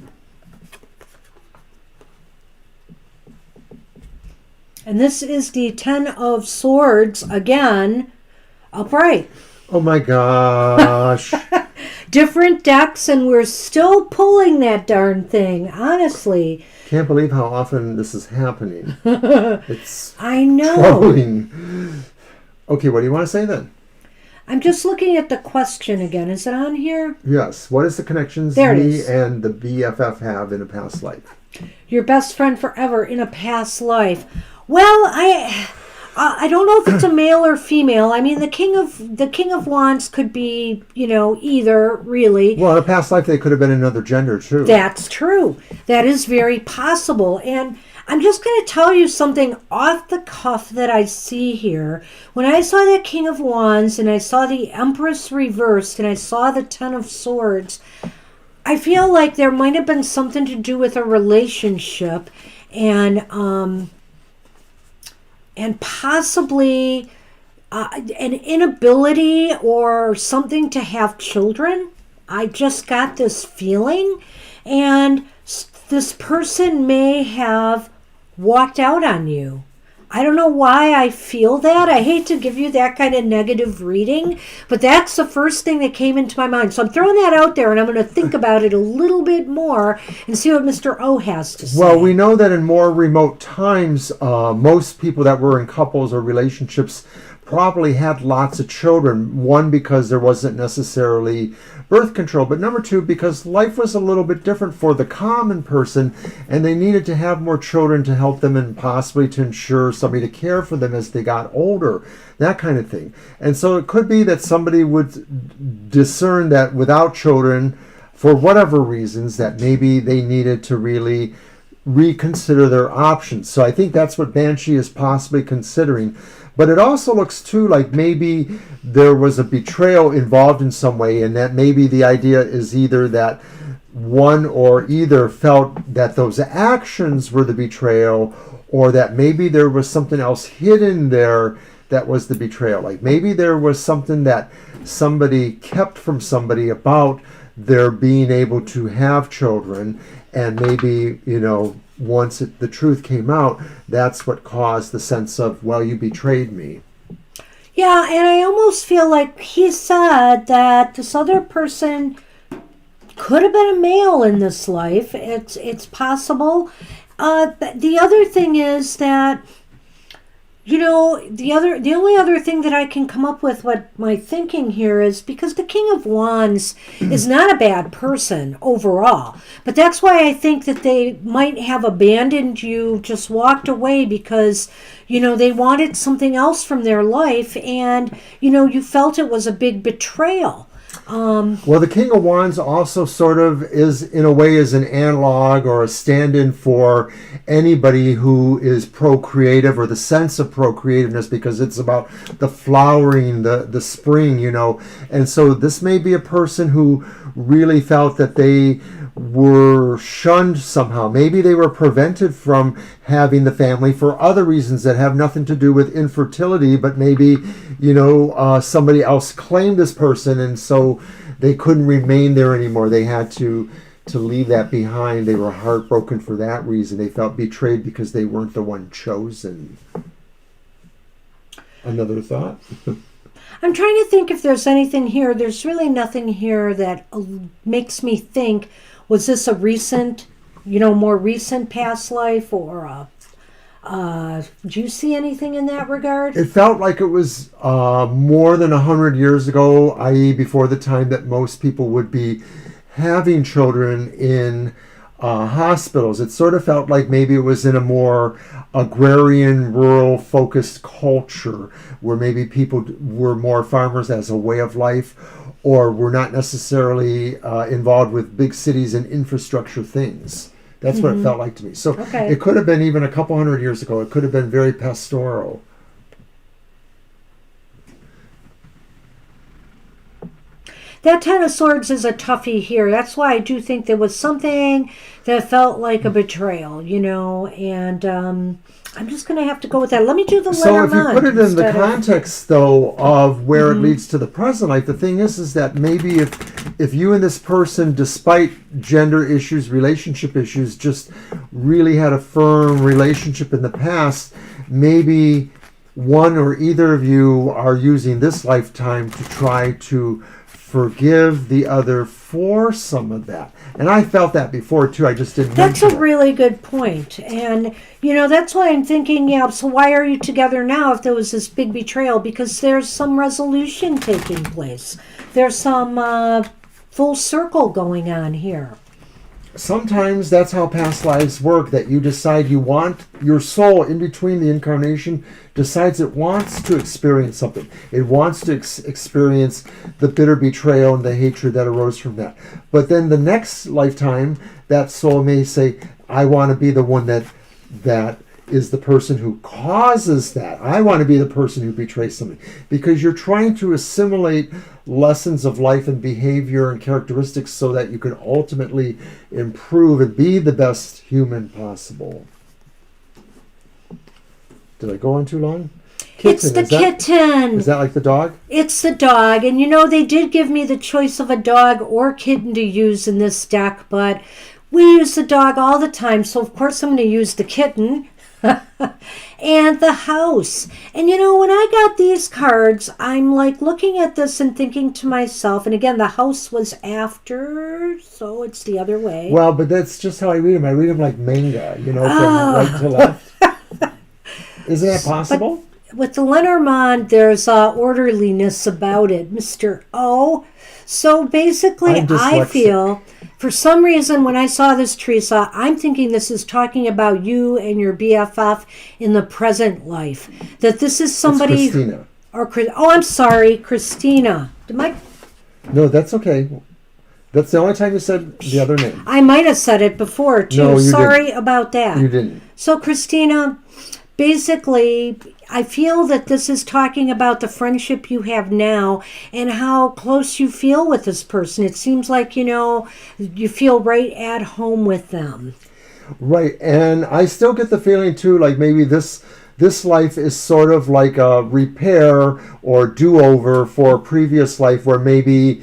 And this is the Ten of Swords, again, upright. Oh my gosh. Different decks, and we're still pulling that darn thing, honestly. Can't believe how often this is happening. It's I know. troubling. Okay, what do you want to say then? I'm just looking at the question again. Is it on here? Yes. What is the connections there me and the BFF have in a past life? Your best friend forever in a past life. Well, I don't know if it's a male or female. I mean, the King of Wands could be, either, really. Well, in a past life, they could have been another gender, too. That's true. That is very possible. And I'm just going to tell you something off the cuff that I see here. When I saw that King of Wands and I saw the Empress reversed and I saw the Ten of Swords, I feel like there might have been something to do with a relationship and possibly an inability or something to have children. I just got this feeling. And this person may have walked out on you. I don't know why I feel that. I hate to give you that kind of negative reading, but that's the first thing that came into my mind. So I'm throwing that out there, and I'm going to think about it a little bit more and see what Mr. O has to say. Well, we know that in more remote times, most people that were in couples or relationships probably had lots of children. One, because there wasn't necessarily birth control, but number two, because life was a little bit different for the common person, and they needed to have more children to help them and possibly to ensure somebody to care for them as they got older, that kind of thing. And so it could be that somebody would discern that without children, for whatever reasons, that maybe they needed to really reconsider their options. So I think that's what Banshee is possibly considering. But it also looks too like maybe there was a betrayal involved in some way, and that maybe the idea is either that one or either felt that those actions were the betrayal, or that maybe there was something else hidden there that was the betrayal. Like maybe there was something that somebody kept from somebody about their being able to have children, and maybe, once the truth came out, that's what caused the sense of, well, you betrayed me. Yeah, and I almost feel like he said that this other person could have been a male in this life. It's possible. The other thing is that, the only other thing that I can come up with, what my thinking here is, because the King of Wands is not a bad person overall, but that's why I think that they might have abandoned you, just walked away because, they wanted something else from their life, and, you felt it was a big betrayal. Well, the King of Wands also sort of is, in a way, is an analog or a stand-in for anybody who is procreative, or the sense of procreativeness, because it's about the flowering, the spring, And so this may be a person who really felt that they were shunned somehow. Maybe they were prevented from having the family for other reasons that have nothing to do with infertility, but maybe, somebody else claimed this person, and so they couldn't remain there anymore. They had to leave that behind. They were heartbroken for that reason. They felt betrayed because they weren't the one chosen. Another thought? I'm trying to think if there's anything here. There's really nothing here that makes me think, was this a recent, more recent past life, or do you see anything in that regard? It felt like it was more than 100 years ago, i.e. before the time that most people would be having children in hospitals. It sort of felt like maybe it was in a more agrarian, rural-focused culture, where maybe people were more farmers as a way of life, or were not necessarily involved with big cities and infrastructure things. That's what it felt like to me. So It could have been even a couple hundred years ago. It could have been very pastoral. That Ten of Swords is a toughie here. That's why I do think there was something that felt like a betrayal, and I'm just going to have to go with that. Let me do the letter So if you put it in the context, though, of where it leads to the present life, the thing is that maybe if you and this person, despite gender issues, relationship issues, just really had a firm relationship in the past, maybe one or either of you are using this lifetime to try to forgive the other for some of that. And I felt that before too. I just didn't That's mention a really good point. And, that's why I'm thinking, so why are you together now if there was this big betrayal? Because there's some resolution taking place. There's some full circle going on here. sometimes that's how past lives work, that you decide you want, your soul in between the incarnation decides it wants to experience something. It wants to experience the bitter betrayal and the hatred that arose from that. But then the next lifetime, that soul may say, I want to be the one that is the person who causes that. I want to be the person who betrays somebody. Because you're trying to assimilate lessons of life and behavior and characteristics so that you can ultimately improve and be the best human possible. Did I go on too long? It's the kitten. Is that like the dog? It's the dog. And you know, they did give me the choice of a dog or kitten to use in this deck, but we use the dog all the time. So, of course, I'm going to use the kitten. And the house. And you know, when I got these cards, I'm like looking at this and thinking to myself, and again, the house was after, so it's the other way. Well, but that's just how I read them. I read them like manga, you know, from right to left. Isn't that possible? But with the Lenormand, there's orderliness about it, Mr. O. So basically, I feel, for some reason, when I saw this, Teresa, I'm thinking this is talking about you and your BFF in the present life. That this is somebody... It's Christina. I'm sorry, Christina. No, that's okay. That's the only time you said the other name. I might have said it before, too. No, you sorry didn't. About that. You didn't. So, Christina, basically, I feel that this is talking about the friendship you have now and how close you feel with this person. It seems like, you know, you feel right at home with them. Right. And I still get the feeling, too, like maybe this life is sort of like a repair or do-over for a previous life where maybe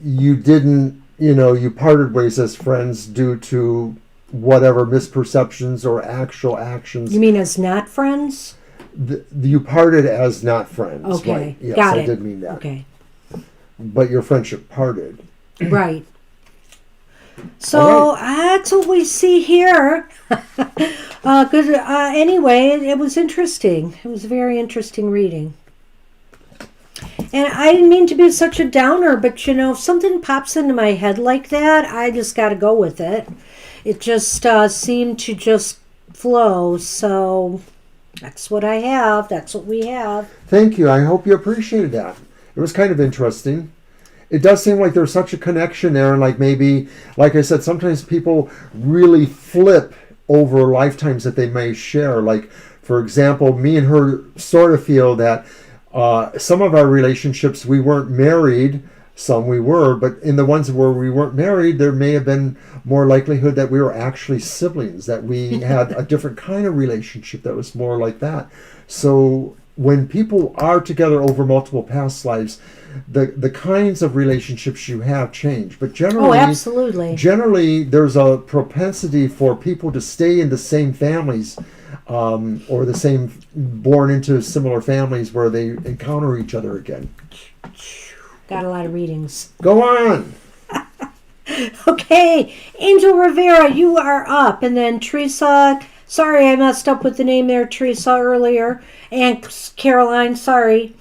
you didn't, you know, you parted ways as friends due to whatever misperceptions or actual actions. You mean as not friends? You parted as not friends. Okay, right? Yes, got it. I did mean that. Okay. But your friendship parted. Right. So that's what we see here. Good. Anyway, it was interesting. It was a very interesting reading. And I didn't mean to be such a downer, but you know, if something pops into my head like that, I just got to go with it. It just seemed to just flow. So that's what I have. That's what we have. Thank you. I hope you appreciated that. It was kind of interesting. It does seem like there's such a connection there, and like maybe, like I said, sometimes people really flip over lifetimes that they may share. Like, for example, me and her sort of feel that some of our relationships, we weren't married, some we were, but in the ones where we weren't married, there may have been more likelihood that we were actually siblings, that we had a different kind of relationship that was more like that. So when people are together over multiple past lives, the kinds of relationships you have change. But generally, absolutely. Generally, there's a propensity for people to stay in the same families, or the same, born into similar families where they encounter each other again. Got a lot of readings. Go on. Okay, Angel Rivera, you are up. And then Teresa, sorry I messed up with the name there, Teresa, earlier. And Caroline, sorry.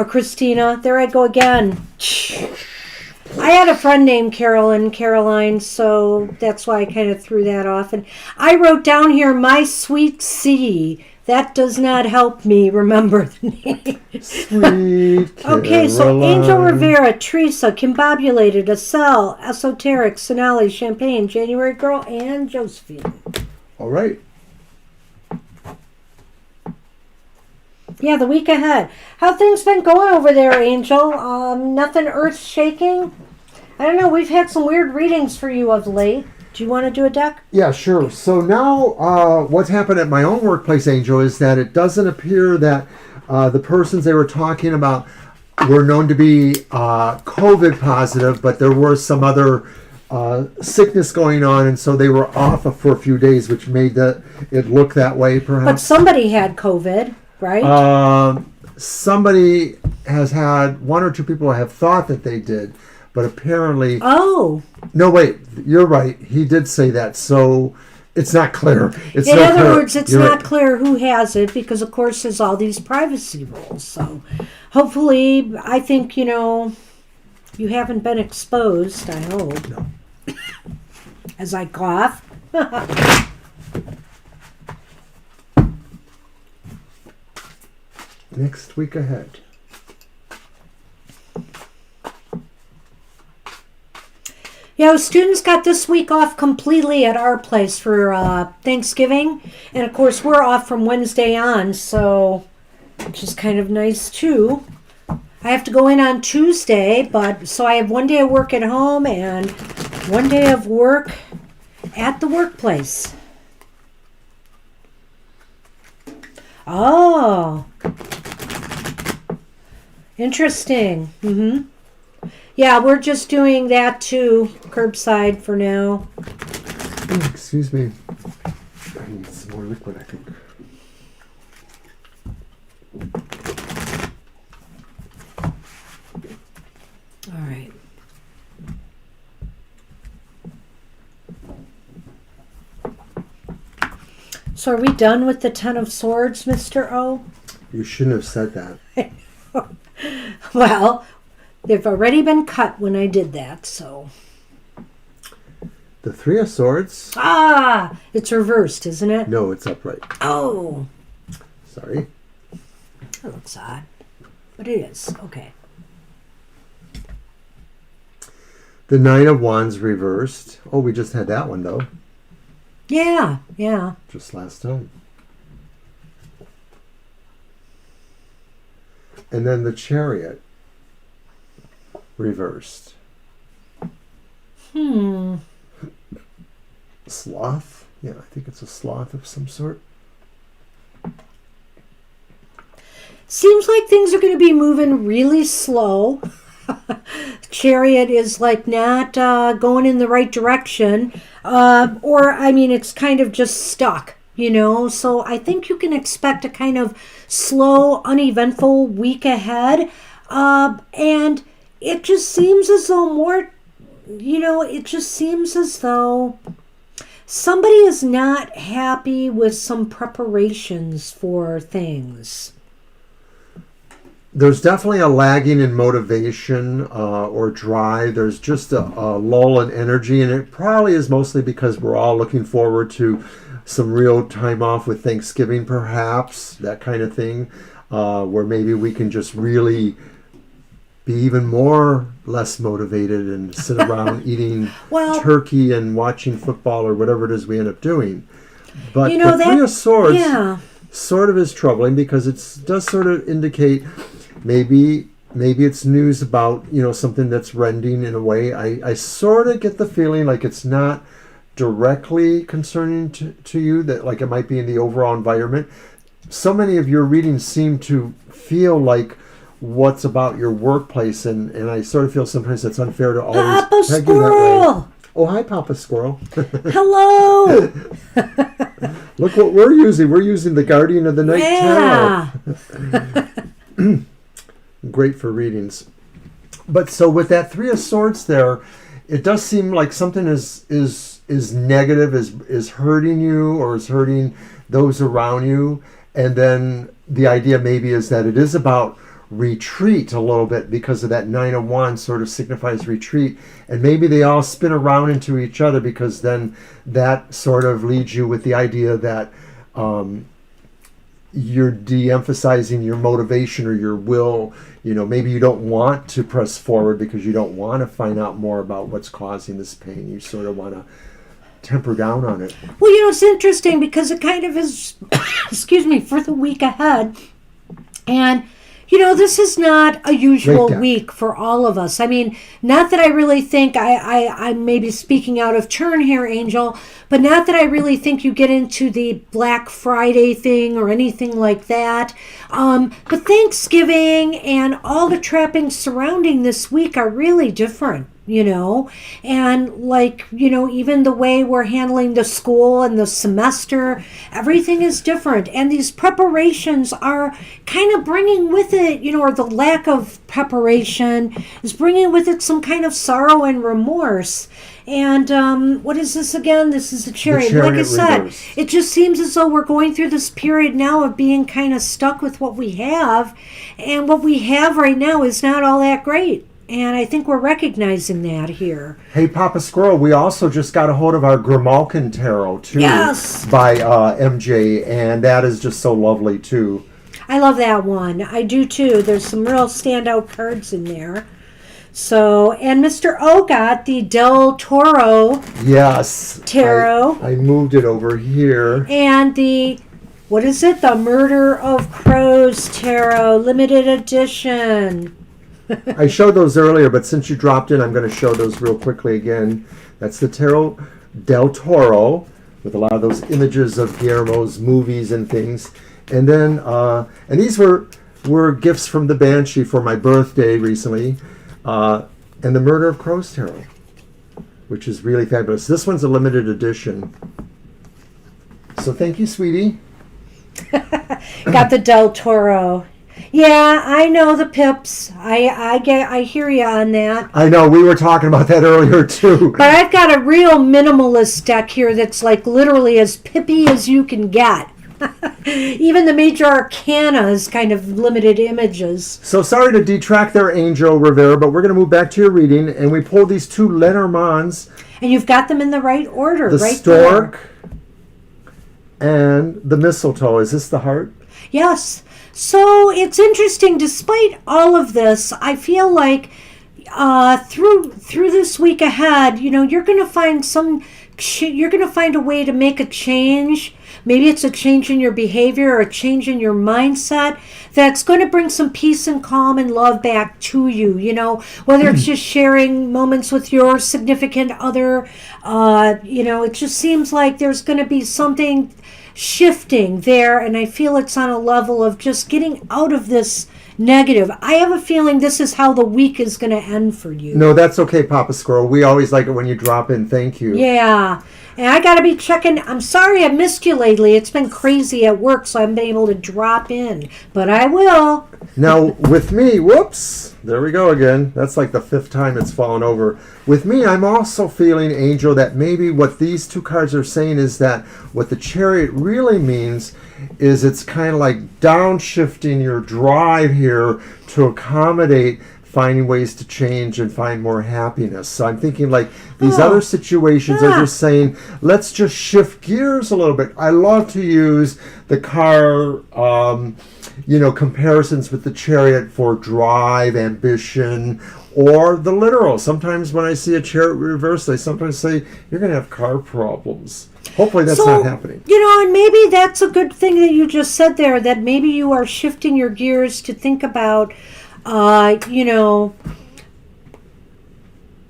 Christina, there I go again. I had a friend named Caroline, so that's why I kind of threw that off. And I wrote down here, my sweet C. That does not help me remember the name. Sweet Okay, so Angel Rivera, Teresa, Kimbobulated, Acel, Esoteric, Sonali, Champagne, January Girl, and Josephine. All right. Yeah, the week ahead. How things been going over there, Angel? Nothing earth-shaking? I don't know, we've had some weird readings for you of late. Do you want to do a deck? Yeah, sure. So now what's happened at my own workplace, Angel, is that it doesn't appear that the persons they were talking about were known to be COVID positive, but there was some other sickness going on, and so they were off for a few days, which made it look that way, perhaps. But somebody had COVID, right? Somebody has had, one or two people have thought that they did, but apparently... Oh. No, wait. You're right. He did say that, so it's not clear. In other words, it's not clear who has it because, of course, there's all these privacy rules. So hopefully, I think, you know, you haven't been exposed, I hope. No. as I cough. Next week ahead. Yeah, students got this week off completely at our place for Thanksgiving. And of course, we're off from Wednesday on, so which is kind of nice too. I have to go in on Tuesday, but so I have one day of work at home and one day of work at the workplace. Oh, interesting. Yeah, we're just doing that too, curbside for now. Oh, excuse me. I need some more liquid, I think. All right. So are we done with the Ten of Swords, Mr. O? You shouldn't have said that. Well, they've already been cut when I did that, so. The Three of Swords? Ah, it's reversed, isn't it? No, it's upright. Oh, Sorry. that looks odd. But it is, okay. The Nine of Wands reversed. Oh, we just had that one, though. Yeah, yeah. Just last time. And then the Chariot reversed. Sloth? Yeah, I think it's a sloth of some sort. Seems like things are going to be moving really slow. Chariot is like not going in the right direction. Or, I mean, it's kind of just stuck, you know. So I think you can expect a kind of slow, uneventful week ahead. And it just seems as though it just seems as though somebody is not happy with some preparations for things. There's definitely a lagging in motivation or drive. There's just a lull in energy, and it probably is mostly because we're all looking forward to some real time off with Thanksgiving, perhaps, that kind of thing, where maybe we can just really be even more less motivated and sit around eating turkey and watching football or whatever it is we end up doing. But the Three of Swords sort of is troubling because it does sort of indicate maybe it's news about something that's rending in a way. I sort of get the feeling like it's not directly concerning to you, that like it might be in the overall environment. So many of your readings seem to feel like what's about your workplace, and I sort of feel sometimes that's unfair to always Papa peg Squirrel! you that way. Oh, hi, Papa Squirrel. Hello! Look what we're using. We're using the Guardian of the Night Tarot. Great for readings. But so with that Three of Swords there, it does seem like something is negative, is hurting you or is hurting those around you. And then the idea maybe is that it is about retreat a little bit, because of that Nine of Wands sort of signifies retreat, and maybe they all spin around into each other, because then that sort of leads you with the idea that you're de-emphasizing your motivation or your will. Maybe you don't want to press forward because you don't want to find out more about what's causing this pain. You sort of want to temper down on it. Well, it's interesting because it kind of is excuse me, for the week ahead. And this is not a usual week for all of us. I mean, not that I really think I'm maybe speaking out of turn here, Angel, but not that I really think you get into the Black Friday thing or anything like that. But Thanksgiving and all the trappings surrounding this week are really different. And even the way we're handling the school and the semester, everything is different. And these preparations are kind of bringing with it, or the lack of preparation is bringing with it some kind of sorrow and remorse. And what is this again? This is a Chariot. Like I said, it just seems as though we're going through this period now of being kind of stuck with what we have. And what we have right now is not all that great. And I think we're recognizing that here. Hey, Papa Squirrel, we also just got a hold of our Grimalkin Tarot, too. Yes! By MJ, and that is just so lovely, too. I love that one. I do too. There's some real standout cards in there. So, and Mr. O got the Del Toro Yes. Tarot. I moved it over here. And the, what is it? The Murder of Crows Tarot, limited edition. I showed those earlier, but since you dropped in, I'm going to show those real quickly again. That's the Tarot Del Toro, with a lot of those images of Guillermo's movies and things. And then, and these were gifts from the Banshee for my birthday recently. And the Murder of Crows Tarot, which is really fabulous. This one's a limited edition. So thank you, sweetie. Got the Del Toro. Yeah, I know the pips. I hear you on that. I know, we were talking about that earlier too. But I've got a real minimalist deck here that's like literally as pippy as you can get. Even the major arcana is kind of limited images. So sorry to detract there, Angel Rivera, but we're going to move back to your reading, and we pulled these two Lenormands. And you've got them in the right order, the right stork and the mistletoe. Is this the heart? Yes. So it's interesting. Despite all of this, I feel like through this week ahead, you're going to find you're going to find a way to make a change. Maybe it's a change in your behavior or a change in your mindset that's going to bring some peace and calm and love back to you, whether it's just sharing moments with your significant other, it just seems like there's going to be something shifting there, and I feel it's on a level of just getting out of this negative. I have a feeling this is how the week is going to end for you. No, that's okay, Papa Squirrel. We always like it when you drop in. Thank you. Yeah. And I got to be checking. I'm sorry I missed you lately. It's been crazy at work, so I haven't been able to drop in. But I will. Now, with me, whoops, there we go again. That's like the 5th time it's fallen over. With me, I'm also feeling, Angel, that maybe what these two cards are saying is that what the Chariot really means is it's kind of like downshifting your drive here to accommodate finding ways to change and find more happiness. So I'm thinking like these other situations are just saying, let's just shift gears a little bit. I love to use the car, comparisons with the Chariot for drive, ambition, or the literal. Sometimes when I see a Chariot reverse, I sometimes say, you're going to have car problems. Hopefully that's not happening. And maybe that's a good thing that you just said there, that maybe you are shifting your gears to think about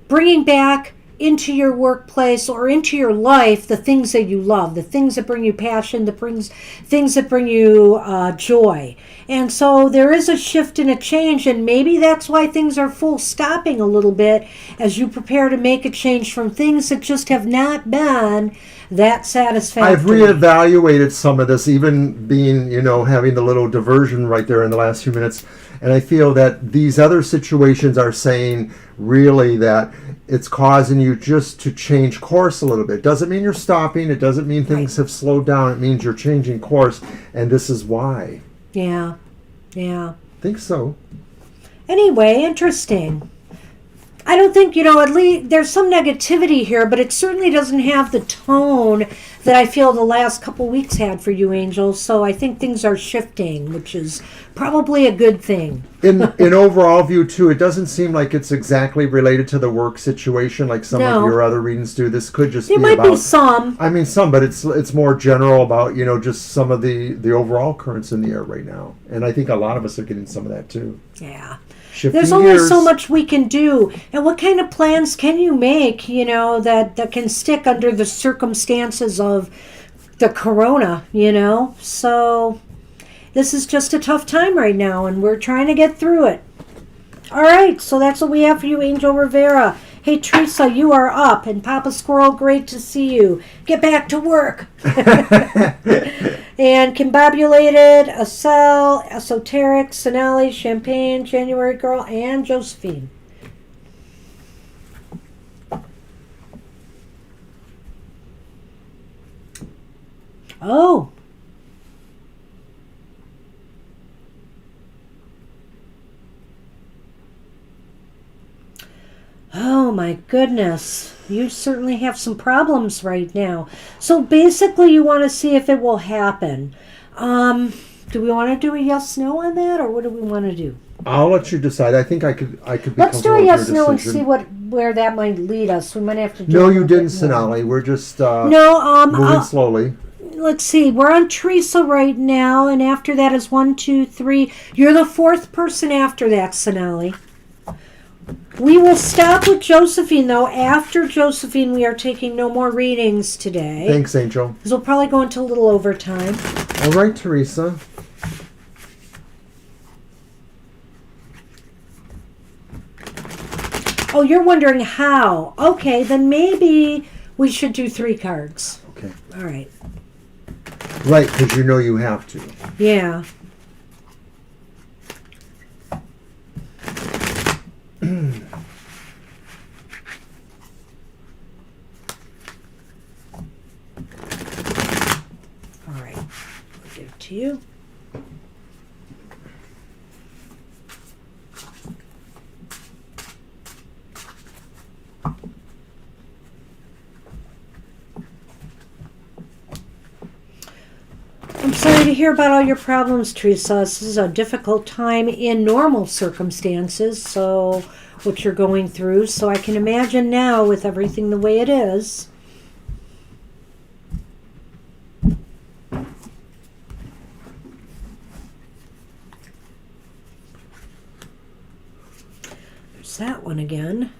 bringing back into your workplace or into your life the things that you love, the things that bring you passion, things that bring you joy. And so there is a shift and a change, and maybe that's why things are full stopping a little bit as you prepare to make a change from things that just have not been that satisfactory. I've reevaluated some of this, even being, having the little diversion right there in the last few minutes. And I feel that these other situations are saying really that it's causing you just to change course a little bit. It doesn't mean you're stopping. It doesn't mean things have slowed down. It means you're changing course. And this is why. Yeah. I think so. Anyway, interesting. I don't think, at least there's some negativity here, but it certainly doesn't have the tone that I feel the last couple weeks had for you, Angel. So I think things are shifting, which is probably a good thing. In overall view, too, it doesn't seem like it's exactly related to the work situation like some of your other readings do. This could just be about... There might be some. I mean, some, but it's more general about, just some of the overall currents in the air right now. And I think a lot of us are getting some of that, too. Yeah. Shifting There's only gears. so much we can do. And what kind of plans can you make, that can stick under the circumstances of the corona, So this is just a tough time right now, and we're trying to get through it. All right, so that's what we have for you, Angel Rivera. Hey, Teresa, you are up. And Papa Squirrel, great to see you. Get back to work. And Combobulated, Acel, Esoteric, Sonali, Champagne, January Girl, and Josephine. Oh. Oh my goodness. You certainly have some problems right now. So basically you want to see if it will happen. Do we want to do a yes no on that, or what do we want to do? I'll let you decide. I think I could be Let's do comfortable a with yes your no and decision. see where that might lead us. We might have to do No, a you little didn't, bit more. Sonali. We're just No, moving slowly. let's see. We're on Teresa right now, and after that is 1, 2, 3. You're the fourth person after that, Sonali. We will stop with Josephine, though. After Josephine, we are taking no more readings today. Thanks, Angel. Because we'll probably go into a little overtime. All right, Teresa. Oh, you're wondering how. Okay, then maybe we should do 3 cards. Okay. All right. Right, because you know you have to. Yeah. All right. I'll give it to you. I'm sorry to hear about all your problems, Teresa. This is a difficult time in normal circumstances, so what you're going through. So I can imagine now with everything the way it is. There's that one again.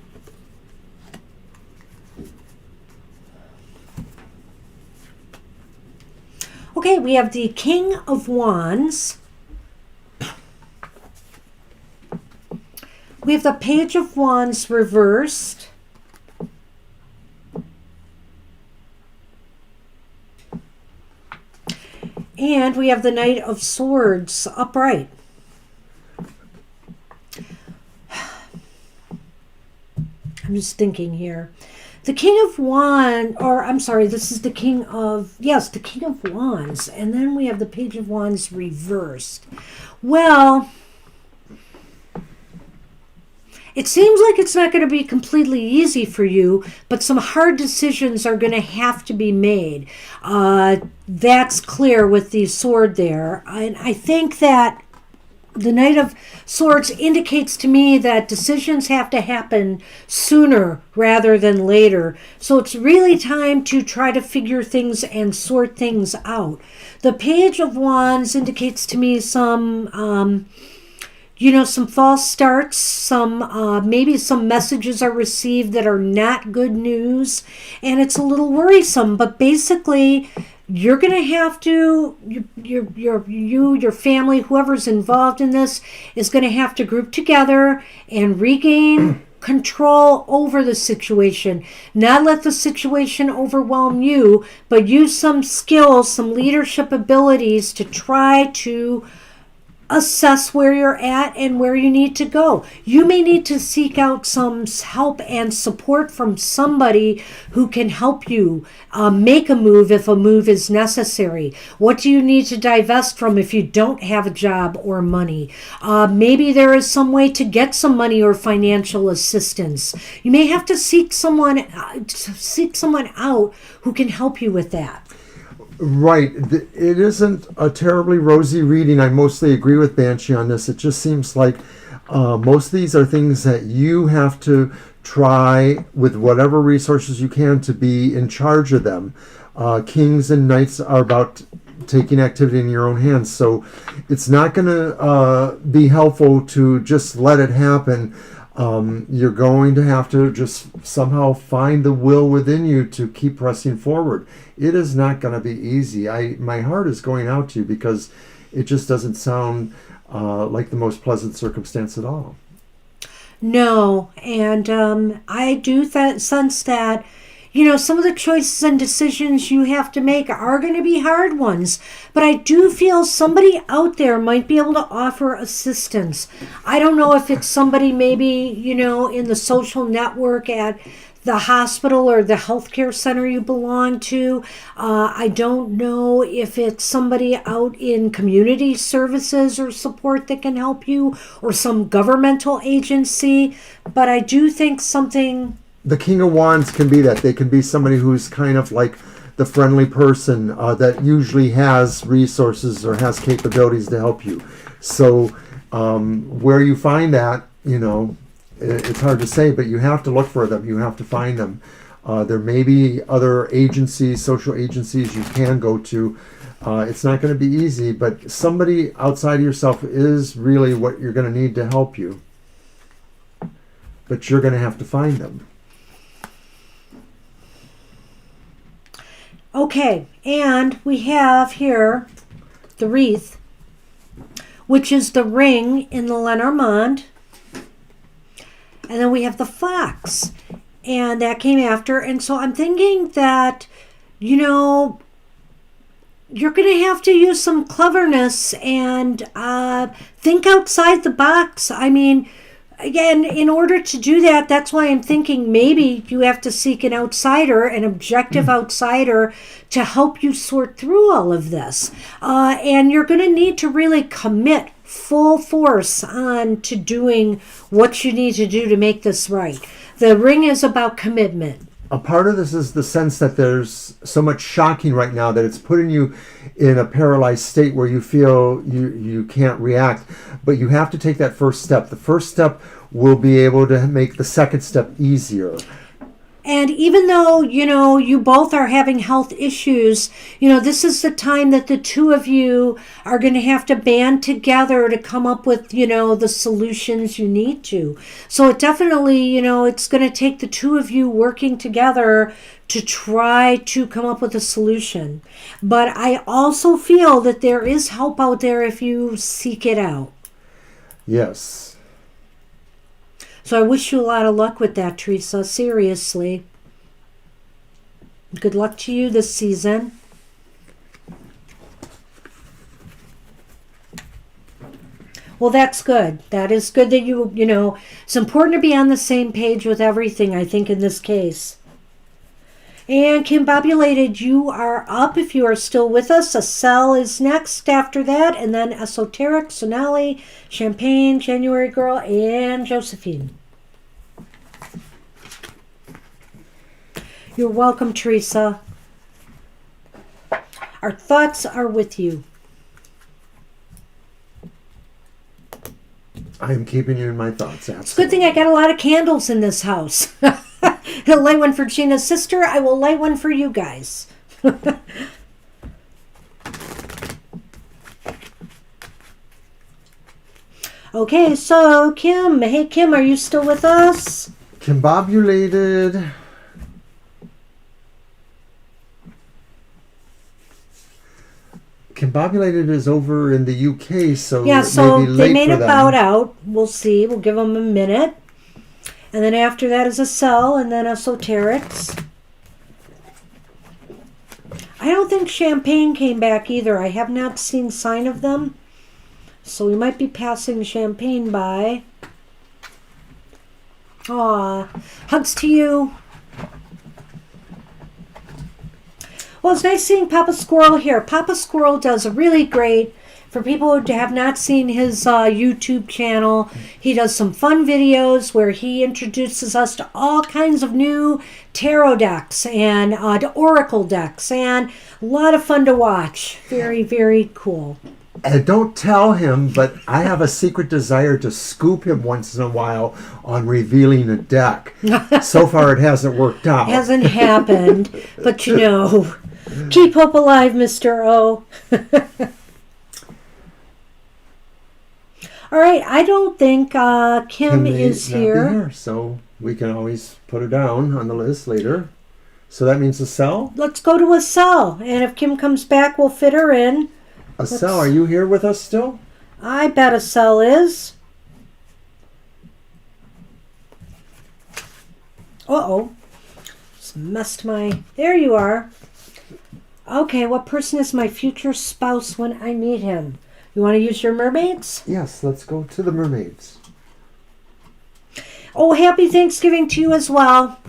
Okay, we have the King of Wands. We have the Page of Wands reversed. And we have the Knight of Swords upright. I'm just thinking here. The King of Wands, or I'm sorry, this is the King of, yes, the King of Wands. And then we have the Page of Wands reversed. Well, it seems like it's not going to be completely easy for you, but some hard decisions are going to have to be made. That's clear with the sword there. And I think that the Knight of Swords indicates to me that decisions have to happen sooner rather than later. So it's really time to try to figure things and sort things out. The Page of Wands indicates to me some, some false starts, some maybe some messages are received that are not good news, and it's a little worrisome. But basically, you're going to have to, your family, whoever's involved in this, is going to have to group together and regain control over the situation. Not let the situation overwhelm you, but use some skills, some leadership abilities to try to assess where you're at and where you need to go. You may need to seek out some help and support from somebody who can help you make a move if a move is necessary. What do you need to divest from if you don't have a job or money? Maybe there is some way to get some money or financial assistance. You may have to seek someone out who can help you with that. Right. It isn't a terribly rosy reading. I mostly agree with Banshee on this. It just seems like most of these are things that you have to try with whatever resources you can to be in charge of them. Kings and knights are about taking activity in your own hands. So it's not going to be helpful to just let it happen. You're going to have to just somehow find the will within you to keep pressing forward. It is not going to be easy. My heart is going out to you because it just doesn't sound like the most pleasant circumstance at all. No, and I do sense that, some of the choices and decisions you have to make are going to be hard ones. But I do feel somebody out there might be able to offer assistance. I don't know if it's somebody maybe, in the social network at the hospital or the healthcare center you belong to. I don't know if it's somebody out in community services or support that can help you, or some governmental agency. But I do think something the King of Wands can be that. They can be somebody who's kind of like the friendly person that usually has resources or has capabilities to help you. So where you find that, it's hard to say, but you have to look for them. You have to find them. There may be other agencies, social agencies you can go to. It's not going to be easy, but somebody outside of yourself is really what you're going to need to help you. But you're going to have to find them. Okay, and we have here the wreath, which is the ring in the Lenormand. And then we have the fox, and that came after. And so I'm thinking that, you're going to have to use some cleverness and think outside the box. I mean, again, in order to do that, that's why I'm thinking maybe you have to seek an outsider, an objective outsider, to help you sort through all of this. And you're going to need to really commit full force on to doing what you need to do to make this right. The ring is about commitment. A part of this is the sense that there's so much shocking right now that it's putting you in a paralyzed state where you feel you can't react. But you have to take that first step. The first step will be able to make the second step easier. And even though, you both are having health issues, this is the time that the two of you are going to have to band together to come up with, the solutions you need to. So it definitely, it's going to take the two of you working together to try to come up with a solution. But I also feel that there is help out there if you seek it out. Yes. So I wish you a lot of luck with that, Teresa. Seriously. Good luck to you this season. Well, that's good. That is good that it's important to be on the same page with everything, I think, in this case. And Kimbobulated, you are up if you are still with us. Acel is next after that, and then Esoteric, Sonali, Champagne, January Girl, and Josephine. You're welcome, Teresa. Our thoughts are with you. I am keeping you in my thoughts. Absolutely. It's a good thing I got a lot of candles in this house. I'll light one for Gina's sister. I will light one for you guys. Okay, so Kim. Hey, Kim, are you still with us? Kimbobulated. Kimbobulated is over in the UK, so yeah, so it may be late they made for a them. bout out. We'll see. We'll give them a minute. And then after that is Acel, and then Esoterics. I don't think Champagne came back either. I have not seen sign of them. So we might be passing Champagne by. Aw, hugs to you. Well, it's nice seeing Papa Squirrel here. Papa Squirrel does a really great, for people who have not seen his YouTube channel, he does some fun videos where he introduces us to all kinds of new tarot decks and oracle decks, and a lot of fun to watch. Very, very cool. And don't tell him, but I have a secret desire to scoop him once in a while on revealing a deck. So far, it hasn't worked out. Hasn't happened, but keep hope alive, Mr. O. All right, I don't think Kim is here. So we can always put her down on the list later. So that means Acel? Let's go to Acel, and if Kim comes back, we'll fit her in. Acel, are you here with us still? I bet Acel is. Uh-oh. Just messed my... There you are. Okay, what person is my future spouse when I meet him? You want to use your mermaids? Yes, let's go to the mermaids. Oh, happy Thanksgiving to you as well.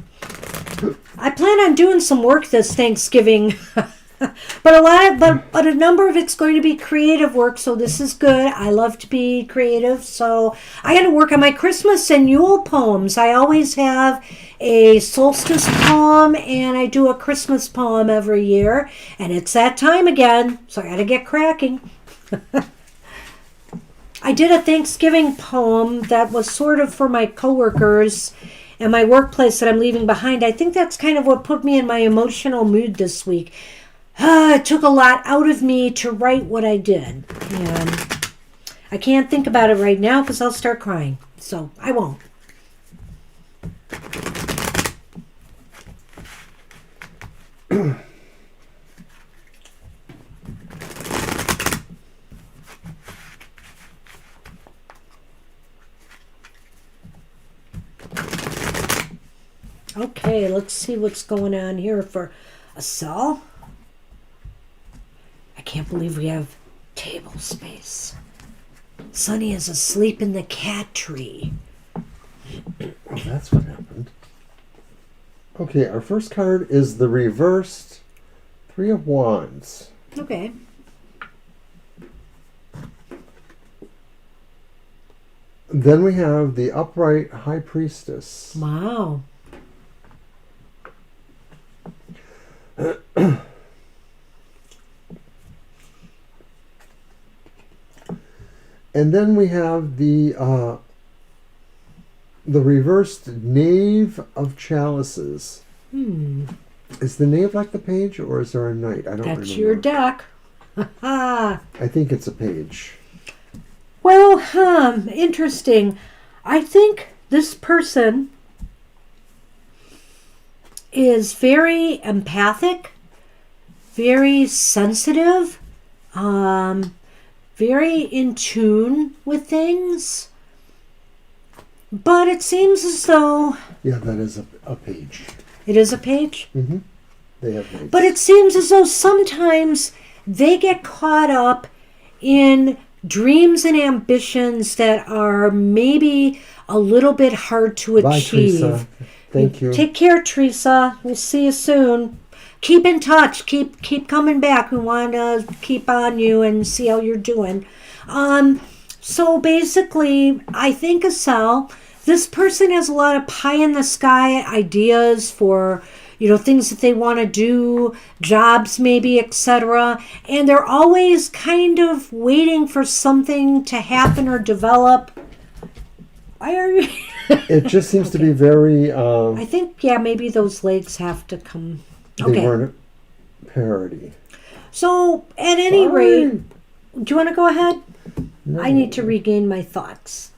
I plan on doing some work this Thanksgiving. but a number of it's going to be creative work, so this is good. I love to be creative, so I got to work on my Christmas and Yule poems. I always have a solstice poem and I do a Christmas poem every year, and it's that time again, so I got to get cracking. I did a Thanksgiving poem that was sort of for my coworkers and my workplace that I'm leaving behind. I think that's kind of what put me in my emotional mood this week. It took a lot out of me to write what I did. And I can't think about it right now because I'll start crying. So I won't. Okay, let's see what's going on here for a cell. I can't believe we have table space. Sonny is asleep in the cat tree. Oh, that's what happened. Okay, our first card is the reversed Three of Wands. Okay. Then we have the upright High Priestess. Wow. And then we have the reversed Knave of Chalices. Is the knave like the page, or is there a knight? I don't remember. That's your deck. I think it's a page. Well, interesting. I think this person is very empathic, very sensitive, very in tune with things. But it seems as though... Yeah, that is a page. It is a page? Mm-hmm. They have knights. But it seems as though sometimes they get caught up in dreams and ambitions that are maybe a little bit hard to achieve. Bye, Teresa. Thank you. Take care, Teresa. We'll see you soon. Keep in touch. Keep coming back. We want to keep on you and see how you're doing. So basically, I think, Asel, this person has a lot of pie in the sky ideas for, things that they want to do, jobs maybe, etc. And they're always kind of waiting for something to happen or develop. Why are you... It just seems to be very... I think, maybe those legs have to come... Okay. They weren't parody. So, at any rate, do you want to go ahead? No. I need to regain my thoughts.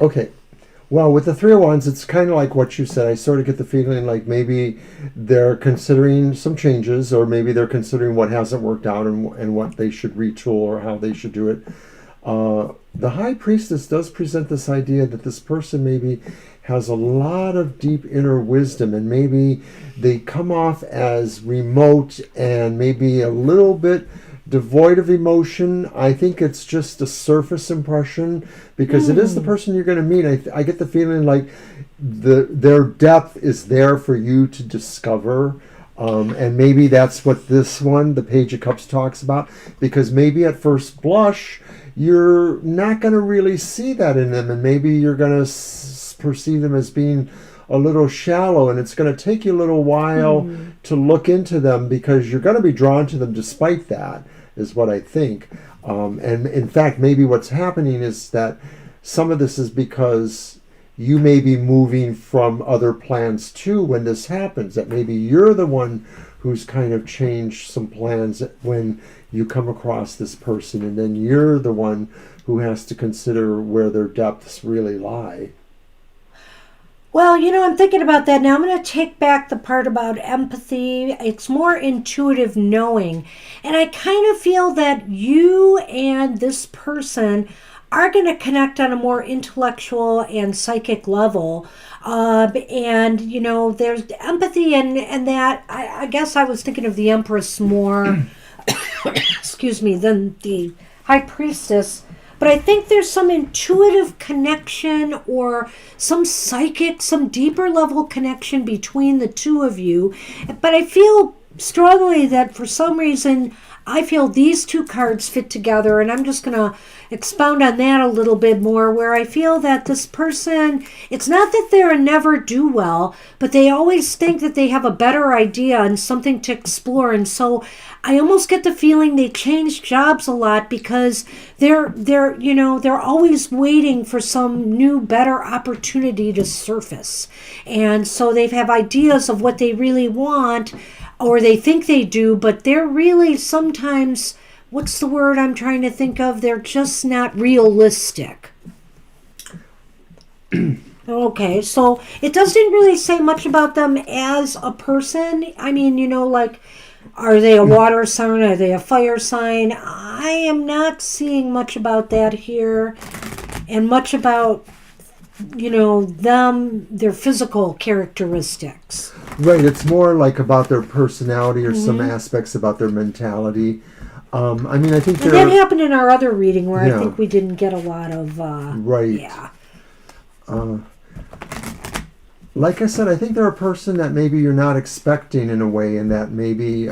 Okay. Well, with the Three of Wands, it's kind of like what you said. I sort of get the feeling like maybe they're considering some changes, or maybe they're considering what hasn't worked out and what they should retool or how they should do it. The High Priestess does present this idea that this person maybe has a lot of deep inner wisdom, and maybe they come off as remote and maybe a little bit devoid of emotion. I think it's just a surface impression because it is the person you're going to meet. I get the feeling like their depth is there for you to discover. And maybe that's what this one, the Page of Cups, talks about, because maybe at first blush you're not going to really see that in them, and maybe you're going to perceive them as being a little shallow, and it's going to take you a little while to look into them, because you're going to be drawn to them despite that, is what I think. And in fact, maybe what's happening is that some of this is because you may be moving from other plans too when this happens, that maybe you're the one who's kind of changed some plans when you come across this person, and then you're the one who has to consider where their depths really lie. Well, I'm thinking about that now. I'm going to take back the part about empathy. It's more intuitive knowing. And I kind of feel that you and this person are going to connect on a more intellectual and psychic level. And, there's empathy and that. I guess I was thinking of the Empress more, excuse me, than the High Priestess. But I think there's some intuitive connection or some psychic, some deeper level connection between the two of you. But I feel strongly that for some reason I feel these two cards fit together, and I'm just going to expound on that a little bit more, where I feel that this person, it's not that they're a never-do-well, but they always think that they have a better idea and something to explore, and so I almost get the feeling they change jobs a lot because they're always waiting for some new, better opportunity to surface, and so they have ideas of what they really want, or they think they do, but they're really sometimes, what's the word I'm trying to think of? They're just not realistic. Okay, so it doesn't really say much about them as a person. I mean, like, are they a water sign? Are they a fire sign? I am not seeing much about that here, and much about, them, their physical characteristics. Right, it's more like about their personality or some aspects about their mentality. I think and that happened in our other reading where I think we didn't get a lot of... right. Yeah. Like I said, I think they're a person that maybe you're not expecting in a way, and that maybe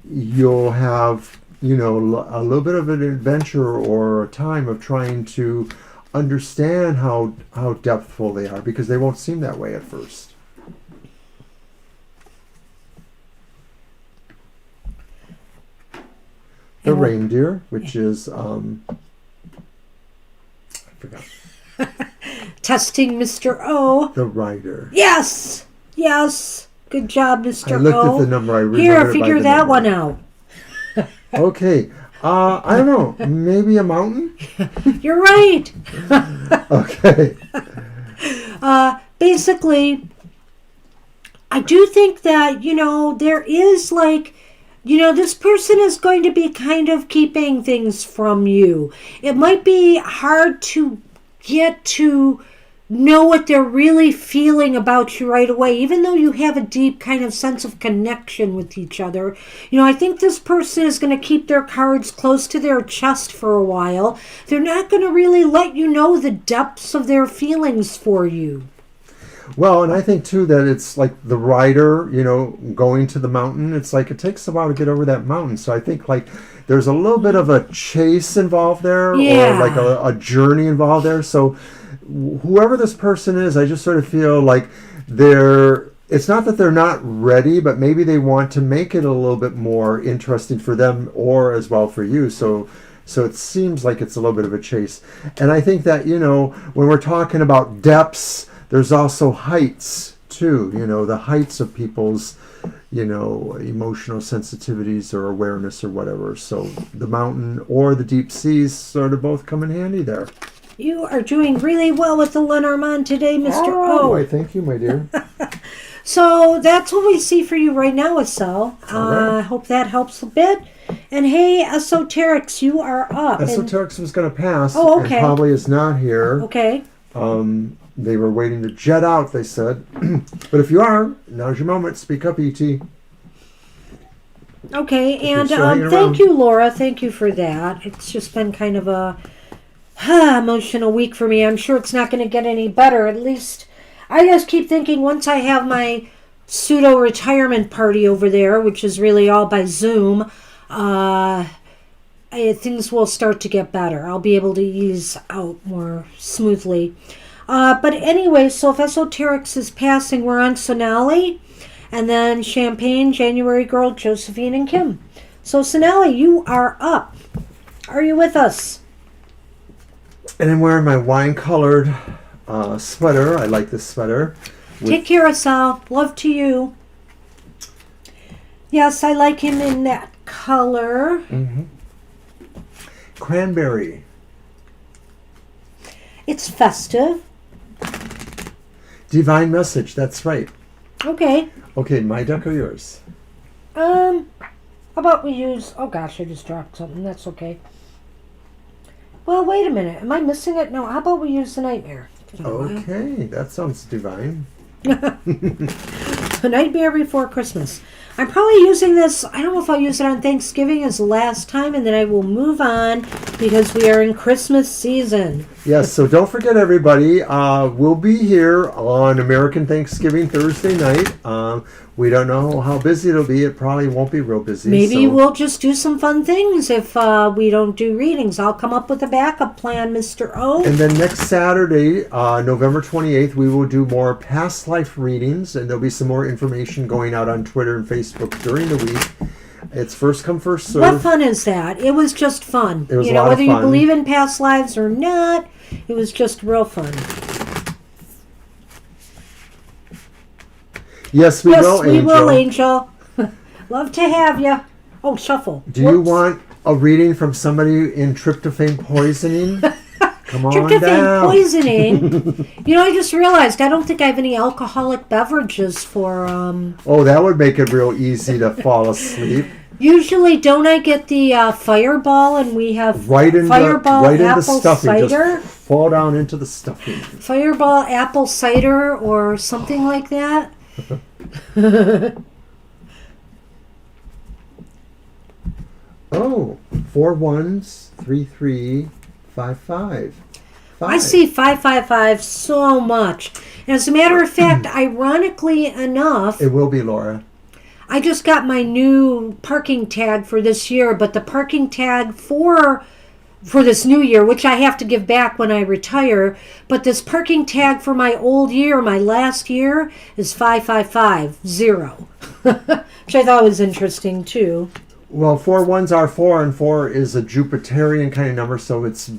you'll have, a little bit of an adventure or a time of trying to understand how depthful they are, because they won't seem that way at first. The reindeer, which is, I forgot. Testing Mr. O. The rider. Yes! Good job, Mr. O. I looked at the number. I remembered Here, it figure by the that number. one out. Okay. I don't know. Maybe a mountain? You're right. Okay. Basically, I do think that, there is like, this person is going to be kind of keeping things from you. It might be hard to get to know what they're really feeling about you right away, even though you have a deep kind of sense of connection with each other. I think this person is going to keep their cards close to their chest for a while. They're not going to really let you know the depths of their feelings for you. Well, and I think too that it's like the rider, going to the mountain. It's like it takes a while to get over that mountain. So I think like there's a little bit of a chase involved there, or like a journey involved there. So whoever this person is, I just sort of feel like it's not that they're not ready, but maybe they want to make it a little bit more interesting for them, or as well for you. So it seems like it's a little bit of a chase. And I think that, when we're talking about depths, there's also heights too, the heights of people's, emotional sensitivities or awareness or whatever. So the mountain or the deep seas sort of both come in handy there. You are doing really well with the Lenormand today, Mr. Oh, O. I thank you, my dear. So that's what we see for you right now, Estelle. I hope that helps a bit. And hey, Esoterics, you are up. Esoterics was going to pass. Oh, okay. And probably is not here. Okay. They were waiting to jet out, they said. But if you are, now's your moment. Speak up, E.T. Okay, and thank you, Laura. Thank you for that. It's just been kind of a emotional week for me. I'm sure it's not going to get any better. At least I just keep thinking once I have my pseudo-retirement party over there, which is really all by Zoom, things will start to get better. I'll be able to ease out more smoothly. But anyway, so if Esoterics is passing, we're on Sonali, and then Champagne, January Girl, Josephine, and Kim. So Sonali, you are up. Are you with us? And I'm wearing my wine-colored sweater. I like this sweater. Take care, Sal. Love to you. Yes, I like him in that color. Mm-hmm. Cranberry. It's festive. Divine message. That's right. Okay. Okay, my deck or yours? How about we use... Oh, gosh, I just dropped something. That's okay. Well, wait a minute. Am I missing it? No, how about we use the Nightmare? Okay, that sounds divine. The Nightmare Before Christmas. I'm probably using this... I don't know if I'll use it on Thanksgiving as the last time, and then I will move on because we are in Christmas season. Yes, so don't forget, everybody. We'll be here on American Thanksgiving Thursday night. We don't know how busy it'll be. It probably won't be real busy. Maybe we'll just do some fun things if we don't do readings. I'll come up with a backup plan, Mr. O. And then next Saturday, November 28th, we will do more past life readings, and there'll be some more information going out on Twitter and Facebook during the week. It's first come, first serve. What fun is that? It was just fun. It was a lot of whether fun. you believe in past lives or not, it was just real fun. Yes, we will, Angel. Yes, we will, Angel. Love to have you. Oh, shuffle. Do you want a reading from somebody in tryptophan poisoning? Come on Tryptophan down. poisoning. I just realized I don't think I have any alcoholic beverages for. Oh, that would make it real easy to fall asleep. Usually, don't I get the Fireball, and we have Fireball apple stuffing. cider? Just fall down into the stuffing. Fireball apple cider or something like that. Oh, 4 1s, 3 3, 5 5. I see 555 so much. As a matter of fact, ironically enough, It will be, Laura. I just got my new parking tag for this year, but the parking tag for this new year, which I have to give back when I retire, but this parking tag for my old year, my last year, is 5550, which I thought was interesting too. Well, 4 1s are 4, and 4 is a Jupiterian kind of number, so it's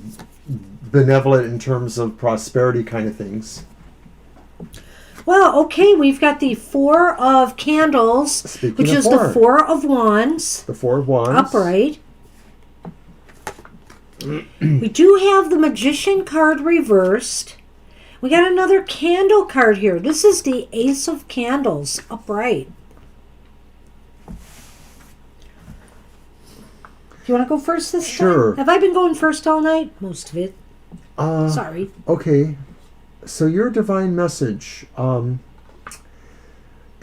benevolent in terms of prosperity kind of things. Well, okay, we've got the 4 of Candles, which is the 4 of Wands. The 4 of Wands. Upright. We do have the Magician card reversed. We got another Candle card here. This is the Ace of Candles, upright. You want to go first this time? Sure. Have I been going first all night? Most of it. Sorry. Okay. So your divine message.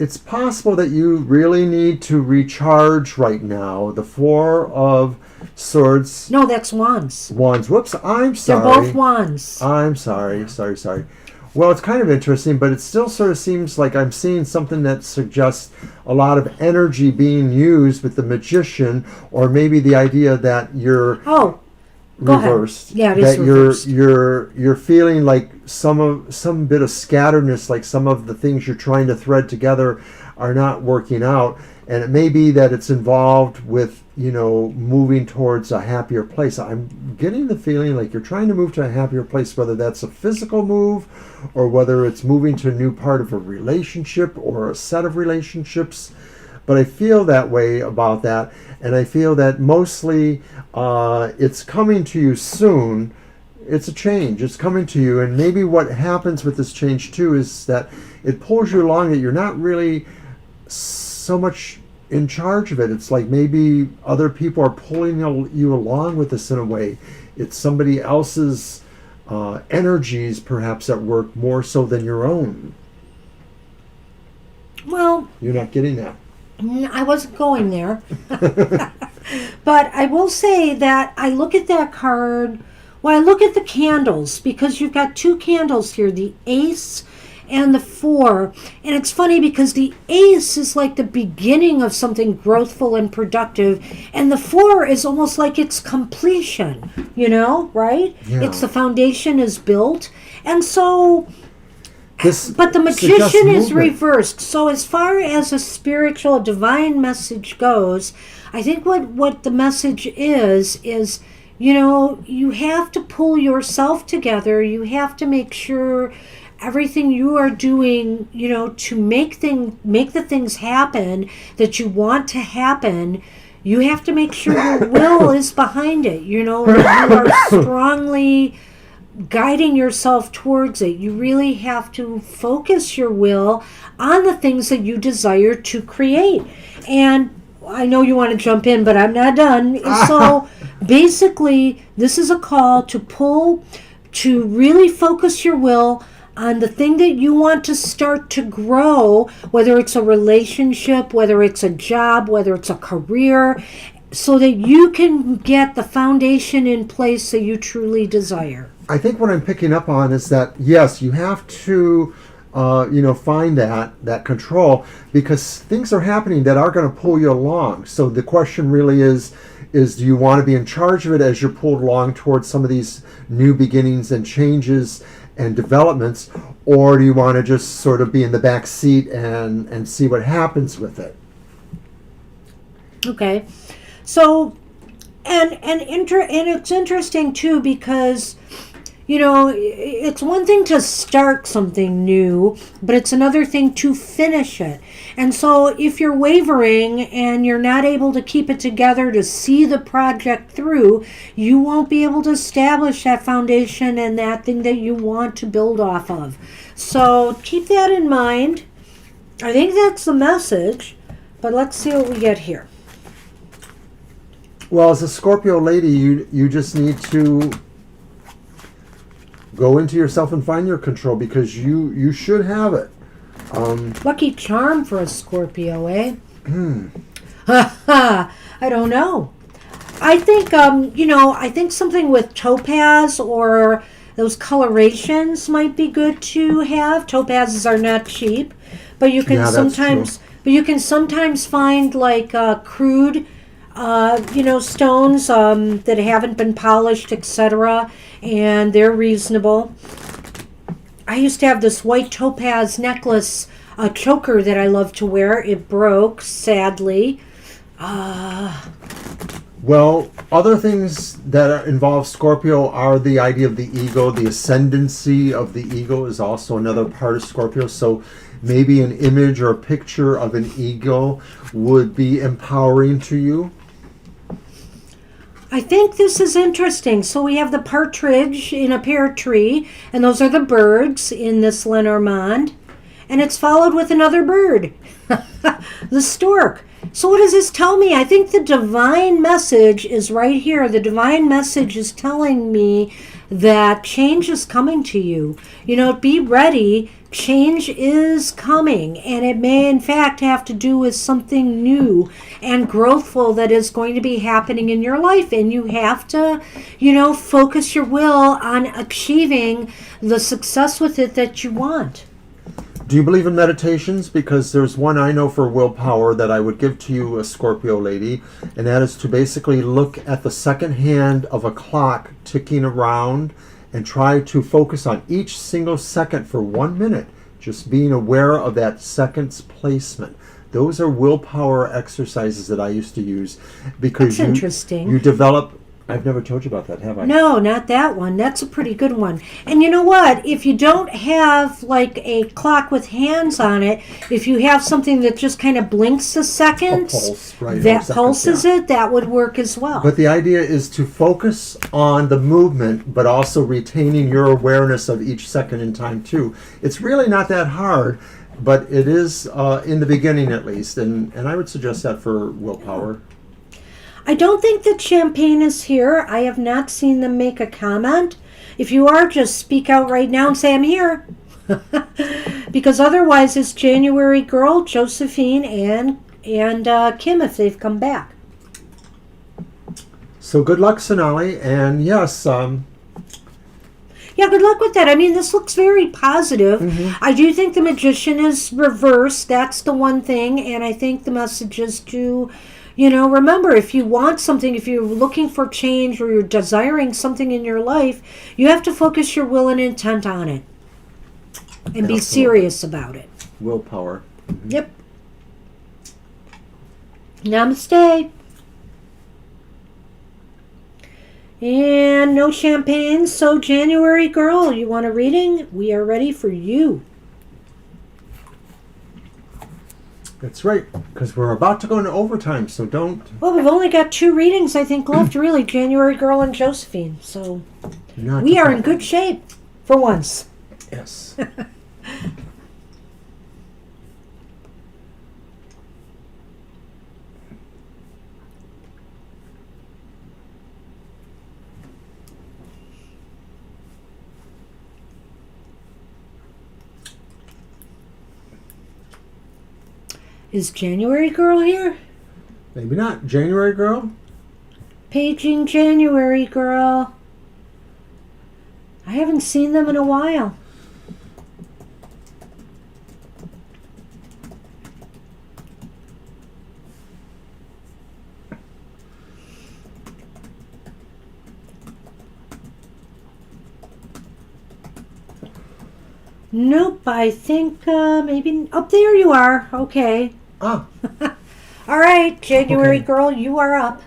It's possible that you really need to recharge right now. The 4 of Swords. No, that's Wands. Wands. Whoops, I'm sorry. They're both Wands. I'm sorry. Sorry. Well, it's kind of interesting, but it still sort of seems like I'm seeing something that suggests a lot of energy being used with the Magician, or maybe the idea that you're reversed. Yeah, it is that reversed. You're feeling like some bit of scatteredness, like some of the things you're trying to thread together are not working out, and it may be that it's involved with moving towards a happier place. I'm getting the feeling like you're trying to move to a happier place, whether that's a physical move or whether it's moving to a new part of a relationship or a set of relationships. But I feel that way about that, and I feel that mostly it's coming to you soon. It's a change. It's coming to you, and maybe what happens with this change too is that it pulls you along, that you're not really so much in charge of it. It's like maybe other people are pulling you along with this in a way. It's somebody else's energies perhaps at work more so than your own. Well, You're not getting that. I wasn't going there. But I will say that I look at that card, I look at the candles, because you've got 2 candles here, the Ace and the 4. And it's funny because the Ace is like the beginning of something growthful and productive, and the 4 is almost like it's completion, right? Yeah. It's the foundation is built. And so... But the suggests Magician is movement. reversed. So as far as a spiritual divine message goes, I think what the message is you have to pull yourself together. You have to make sure everything you are doing, to make the things happen that you want to happen, you have to make sure your will is behind it, that you are strongly guiding yourself towards it. You really have to focus your will on the things that you desire to create. And I know you want to jump in, but I'm not done. So basically, this is a call to really focus your will on the thing that you want to start to grow, whether it's a relationship, whether it's a job, whether it's a career, so that you can get the foundation in place that you truly desire. I think what I'm picking up on is that, yes, you have to, find that control, because things are happening that are going to pull you along. So the question really is do you want to be in charge of it as you're pulled along towards some of these new beginnings and changes and developments, or do you want to just sort of be in the back seat and see what happens with it? Okay. So, and it's interesting too, because it's one thing to start something new, but it's another thing to finish it. And so if you're wavering and you're not able to keep it together to see the project through, you won't be able to establish that foundation and that thing that you want to build off of. So keep that in mind. I think that's the message, but let's see what we get here. Well, as a Scorpio lady, you just need to go into yourself and find your control, because you should have it. Lucky charm for a Scorpio, eh? I don't know. I think, I think something with topaz or those colorations might be good to have. Topazes are not cheap, but you can sometimes find like crude, stones that haven't been polished, etc., and they're reasonable. I used to have this white topaz necklace, a choker that I love to wear. It broke, sadly. Well, other things that involve Scorpio are the idea of the ego. The ascendancy of the ego is also another part of Scorpio. So maybe an image or a picture of an ego would be empowering to you. I think this is interesting. So we have the partridge in a pear tree, and those are the birds in this Lenormand. And it's followed with another bird, the stork. So what does this tell me? I think the divine message is right here. The divine message is telling me that change is coming to you. Be ready. Change is coming, and it may in fact have to do with something new and growthful that is going to be happening in your life, and you have to focus your will on achieving the success with it that you want. Do you believe in meditations? Because there's one I know for willpower that I would give to you, a Scorpio lady, and that is to basically look at the second hand of a clock ticking around and try to focus on each single second for 1 minute, just being aware of that second's placement. Those are willpower exercises that I used to use, because That's interesting. You develop. I've never told you about that, have I? No, not that one. That's a pretty good one. And you know what? If you don't have like a clock with hands on it, if you have something that just kind of blinks a second, that pulses it, that would work as well. But the idea is to focus on the movement, but also retaining your awareness of each second in time too. It's really not that hard, but it is in the beginning at least, and I would suggest that for willpower. I don't think that Champagne is here. I have not seen them make a comment. If you are, just speak out right now and say, I'm here. Because otherwise it's January Girl, Josephine, and Kim if they've come back. So good luck, Sonali. And yes, yeah, good luck with that. I mean, this looks very positive. Mm-hmm. I do think the Magician is reversed. That's the one thing. And I think the message is to... remember, if you want something, if you're looking for change or you're desiring something in your life, you have to focus your will and intent on it and be serious about it. Willpower. Mm-hmm. Yep. Namaste. And no champagne. So, January Girl, you want a reading? We are ready for you. That's right, because we're about to go into overtime, so don't... Well, we've only got 2 readings, I think, left, really. January Girl and Josephine. So we are in good shape for once. Yes. Is January Girl here? Maybe not. January Girl? Paging January Girl. I haven't seen them in a while. Nope, I think maybe... Oh, there you are. Okay. Ah. All right, January Okay. girl, you are up.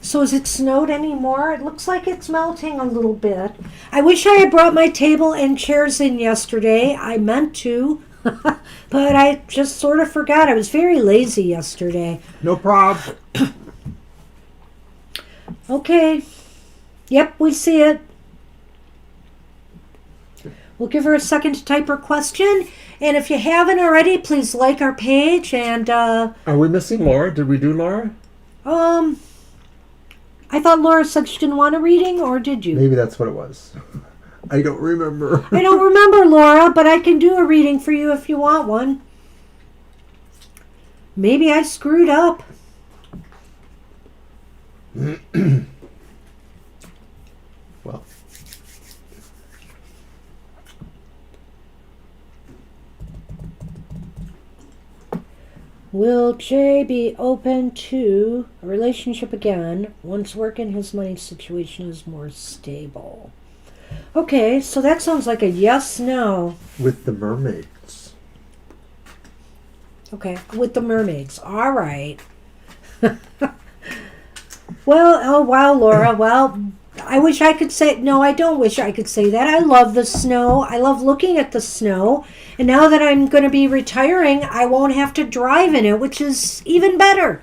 So has it snowed anymore? It looks like it's melting a little bit. I wish I had brought my table and chairs in yesterday. I meant to, but I just sort of forgot. I was very lazy yesterday. No prob. Okay. Yep, we see it. We'll give her a second to type her question. And if you haven't already, please like our page. And, Are we missing Laura? Did we do Laura? I thought Laura said she didn't want a reading, or did you? Maybe that's what it was. I don't remember. I don't remember, Laura, but I can do a reading for you if you want one. Maybe I screwed up. Well. Will Jay be open to a relationship again once work and his money situation is more stable? Okay, so that sounds like a yes-no. With the mermaids. Okay, with the mermaids. All right. Well, oh wow, Laura. Well, I wish I could say, no, I don't wish I could say that. I love the snow. I love looking at the snow. And now that I'm going to be retiring, I won't have to drive in it, which is even better.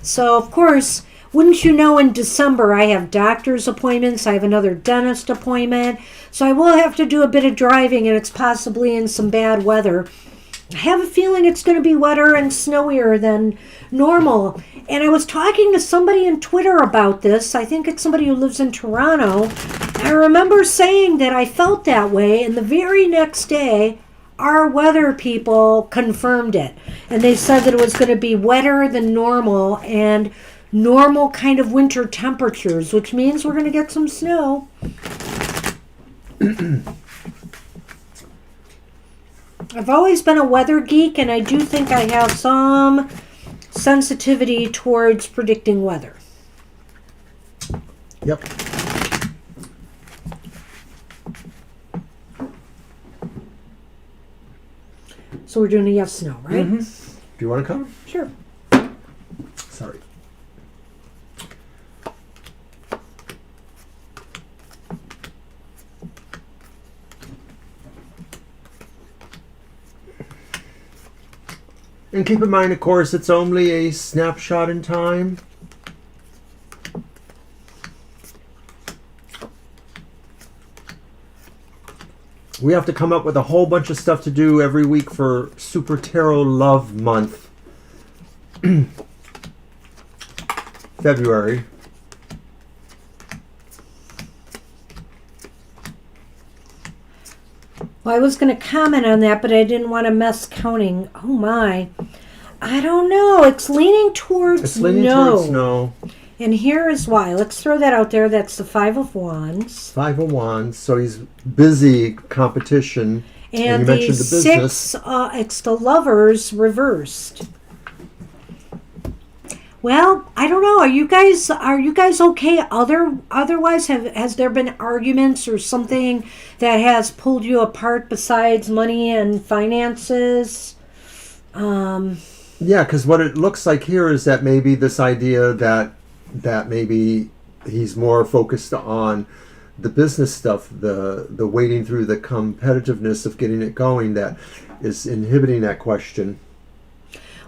So, of course, wouldn't you know, in December, I have doctor's appointments. I have another dentist appointment. So I will have to do a bit of driving, and it's possibly in some bad weather. I have a feeling it's going to be wetter and snowier than normal. And I was talking to somebody on Twitter about this. I think it's somebody who lives in Toronto. I remember saying that I felt that way, and the very next day, our weather people confirmed it. And they said that it was going to be wetter than normal and normal kind of winter temperatures, which means we're going to get some snow. I've always been a weather geek, and I do think I have some sensitivity towards predicting weather. Yep. So we're doing a yes/no, right? Mm-hmm. Do you want to come? Sure. Sorry. And keep in mind, of course, it's only a snapshot in time. We have to come up with a whole bunch of stuff to do every week for Super Tarot Love Month. February. Well, I was going to comment on that, but I didn't want to mess counting. Oh my. I don't know. It's leaning towards It's leaning no. towards no. And here is why. Let's throw that out there. That's the Five of Wands. Five of Wands, so he's busy competition. And you the mentioned the business. Six, it's the Lovers reversed. Well, I don't know. Are you guys okay? Otherwise, has there been arguments or something that has pulled you apart besides money and finances? Yeah, because what it looks like here is that maybe this idea that maybe he's more focused on the business stuff, the wading through the competitiveness of getting it going, that is inhibiting that question.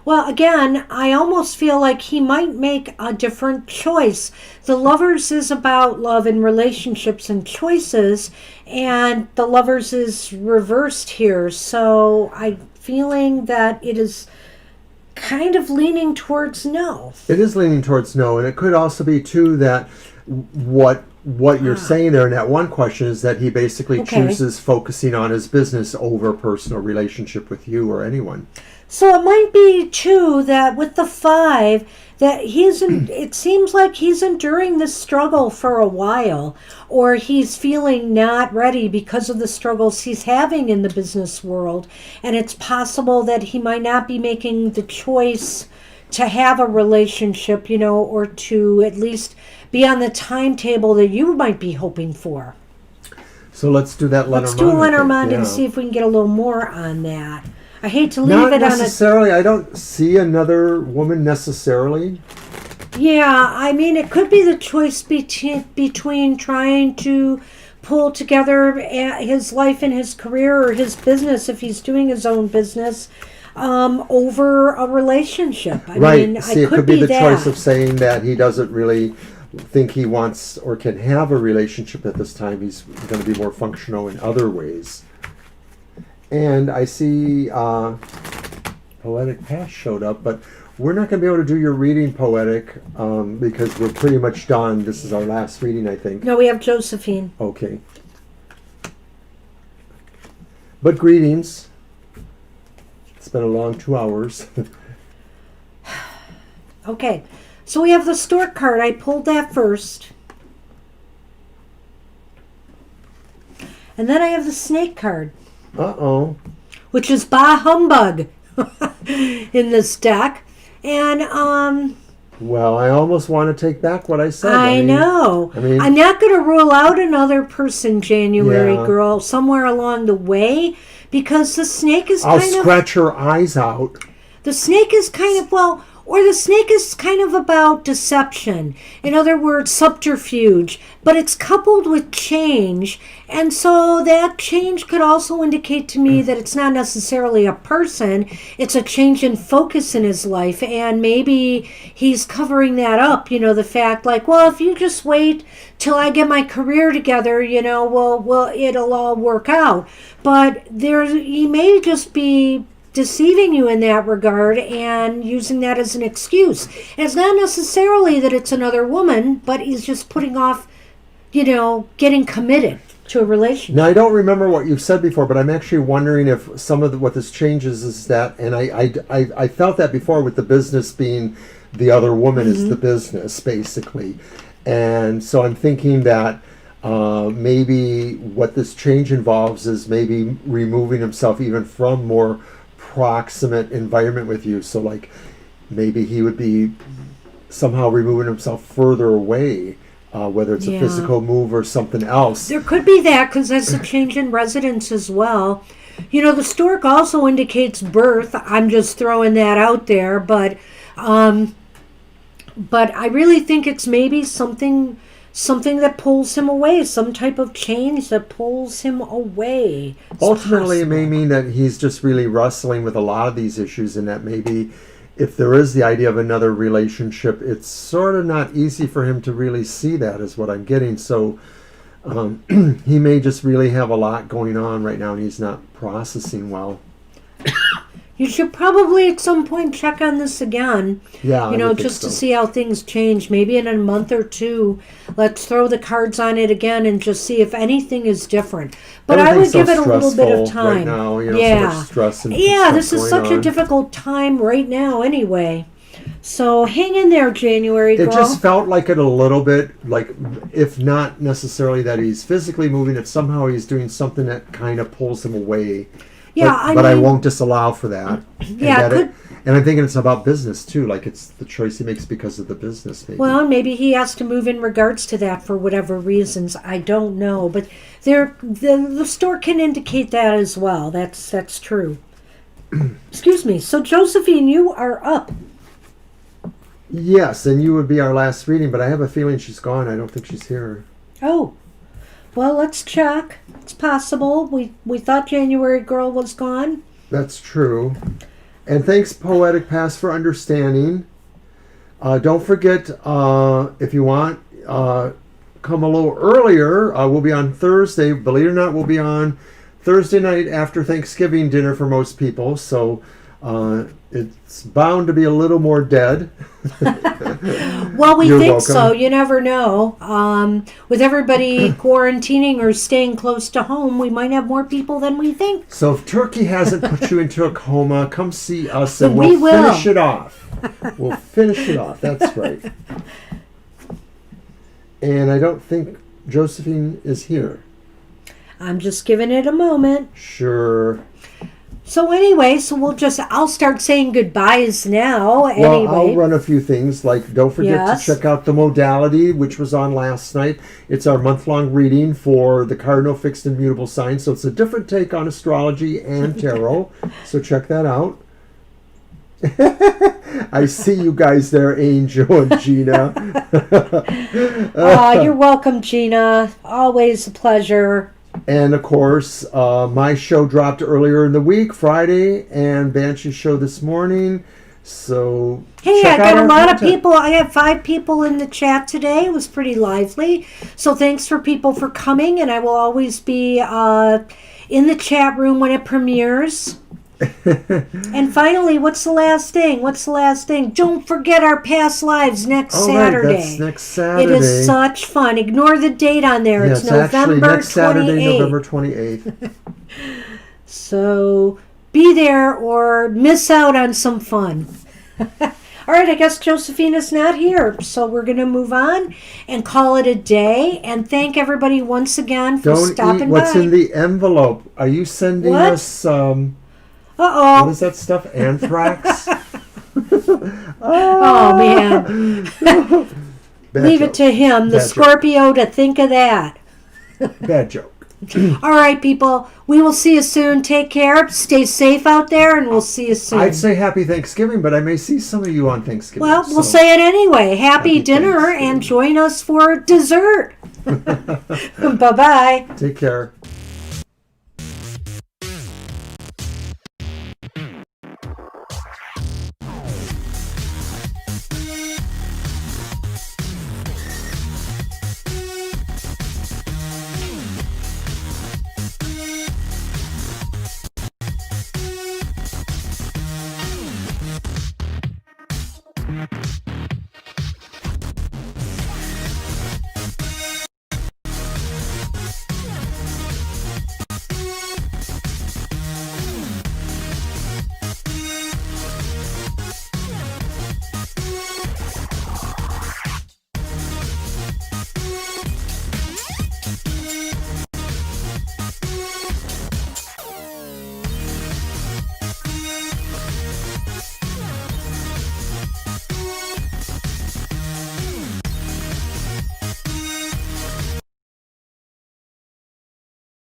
Well, again, I almost feel like he might make a different choice. The Lovers is about love and relationships and choices, and the Lovers is reversed here. So I'm feeling that it is kind of leaning towards no. It is leaning towards no, and it could also be too that what you're saying there in that one question is that he basically chooses focusing on his business over personal relationship with you or anyone. So it might be too that with the 5 that it seems like he's enduring this struggle for a while, or he's feeling not ready because of the struggles he's having in the business world, and it's possible that he might not be making the choice to have a relationship, or to at least be on the timetable that you might be hoping for. So let's do that Lenormand. Let's do a Lenormand and see if we can get a little more on that. I hate to leave it on a... necessarily. I don't see another woman necessarily. Yeah, I mean, it could be the choice between trying to pull together his life and his career, or his business if he's doing his own business, over a relationship. I mean, See, it could be the choice of saying that he doesn't really think he wants or can have a relationship at this time. He's going to be more functional in other ways. And I see Poetic Past showed up, but we're not going to be able to do your reading, Poetic, because we're pretty much done. This is our last reading, I think. No, we have Josephine. Okay. But greetings. It's been a long 2 hours. Okay, so we have the Stork card. I pulled that first. And then I have the Snake card. Uh-oh. Which is Bah Humbug in this deck. And, well, I almost want to take back what I said. I know. I'm not going to rule out another person, January girl, somewhere along the way, because the snake is I'll scratch her eyes out. The snake is kind of, the snake is kind of about deception. In other words, subterfuge. But it's coupled with change. And so that change could also indicate to me that it's not necessarily a person. It's a change in focus in his life. And maybe he's covering that up. The fact if you just wait till I get my career together, well, it'll all work out. But he may just be deceiving you in that regard and using that as an excuse. And it's not necessarily that it's another woman, but he's just putting off, getting committed to a relationship. Now, I don't remember what you've said before, but I'm actually wondering if some of what this changes is that, and I felt that before with the business being the other woman is the business, basically. And so I'm thinking that maybe what this change involves is maybe removing himself even from more proximate environment with you. So maybe he would be somehow removing himself further away, whether it's a physical move or something else. There could be that, because that's a change in residence as well. The stork also indicates birth. I'm just throwing that out there, but I really think it's maybe something that pulls him away, some type of change that pulls him away. Ultimately, it may mean that he's just really wrestling with a lot of these issues, and that maybe if there is the idea of another relationship, it's sort of not easy for him to really see that, is what I'm getting. So he may just really have a lot going on right now, and he's not processing well. You should probably at some point check on this again. Yeah, just to see how things change. Maybe in a month or two, let's throw the cards on it again and just see if anything is different. But I would give it a little bit of time. Right now, so much stress and this is such a difficult time right now anyway. So hang in there, January girl. It just felt like it a little bit, if not necessarily that he's physically moving, if somehow he's doing something that kind of pulls him away. Yeah, but I won't disallow for that. Yeah, and I'm thinking it's about business too. It's the choice he makes because of the business. Maybe. Well, maybe he has to move in regards to that for whatever reasons. I don't know, but the store can indicate that as well. That's true. Excuse me. So Josephine, you are up. Yes, and you would be our last reading, but I have a feeling she's gone. I don't think she's here. Oh. Well, let's check. It's possible. We thought January girl was gone. That's true. And thanks, Poetic Past, for understanding. Don't forget, if you want, come a little earlier. We'll be on Thursday. Believe it or not, we'll be on Thursday night after Thanksgiving dinner for most people. So It's bound to be a little more dead. Well, we You're think welcome. so. You never know. With everybody quarantining or staying close to home, we might have more people than we think. So if Turkey hasn't put you into a coma, come see us and We we'll will. finish it off. We'll finish it off. That's right. And I don't think Josephine is here. I'm just giving it a moment. Sure. So anyway, I'll start saying goodbyes now. Well, Anyway. I'll run a few things. Like, don't forget Yes. to check out the modality, which was on last night. It's our month-long reading for the cardinal fixed and mutable signs. So it's a different take on astrology and tarot. So check that out. I see you guys there, Angel and Gina. You're welcome, Gina. Always a pleasure. And of course, my show dropped earlier in the week, Friday, and Banshee's show this morning. So Hey, check I out got a our lot of content. people. I had 5 people in the chat today. It was pretty lively. So thanks for people for coming, and I will always be in the chat room when it premieres. And finally, what's the last thing? Don't forget our past lives next All Saturday. right, that's next Saturday. It is such fun. Ignore the date on there. Yeah, It's actually November next Saturday, 28th. November 28th. So be there or miss out on some fun. All right, I guess Josephina's not here, so we're going to move on and call it a day. And thank everybody once again for Don't stopping eat what's by. in the envelope. Are you sending What? us, what Uh-oh. is that stuff? Anthrax? Oh, man. Bad Leave joke. it to him, the Bad joke. Scorpio, to think of that. Bad joke. All right, people. We will see you soon. Take care. Stay safe out there, and we'll see you soon. I'd say happy Thanksgiving, but I may see some of you on Thanksgiving. Well, we'll so. say it anyway. Happy Happy dinner, Thanksgiving. and join us for dessert. Bye-bye. Take care.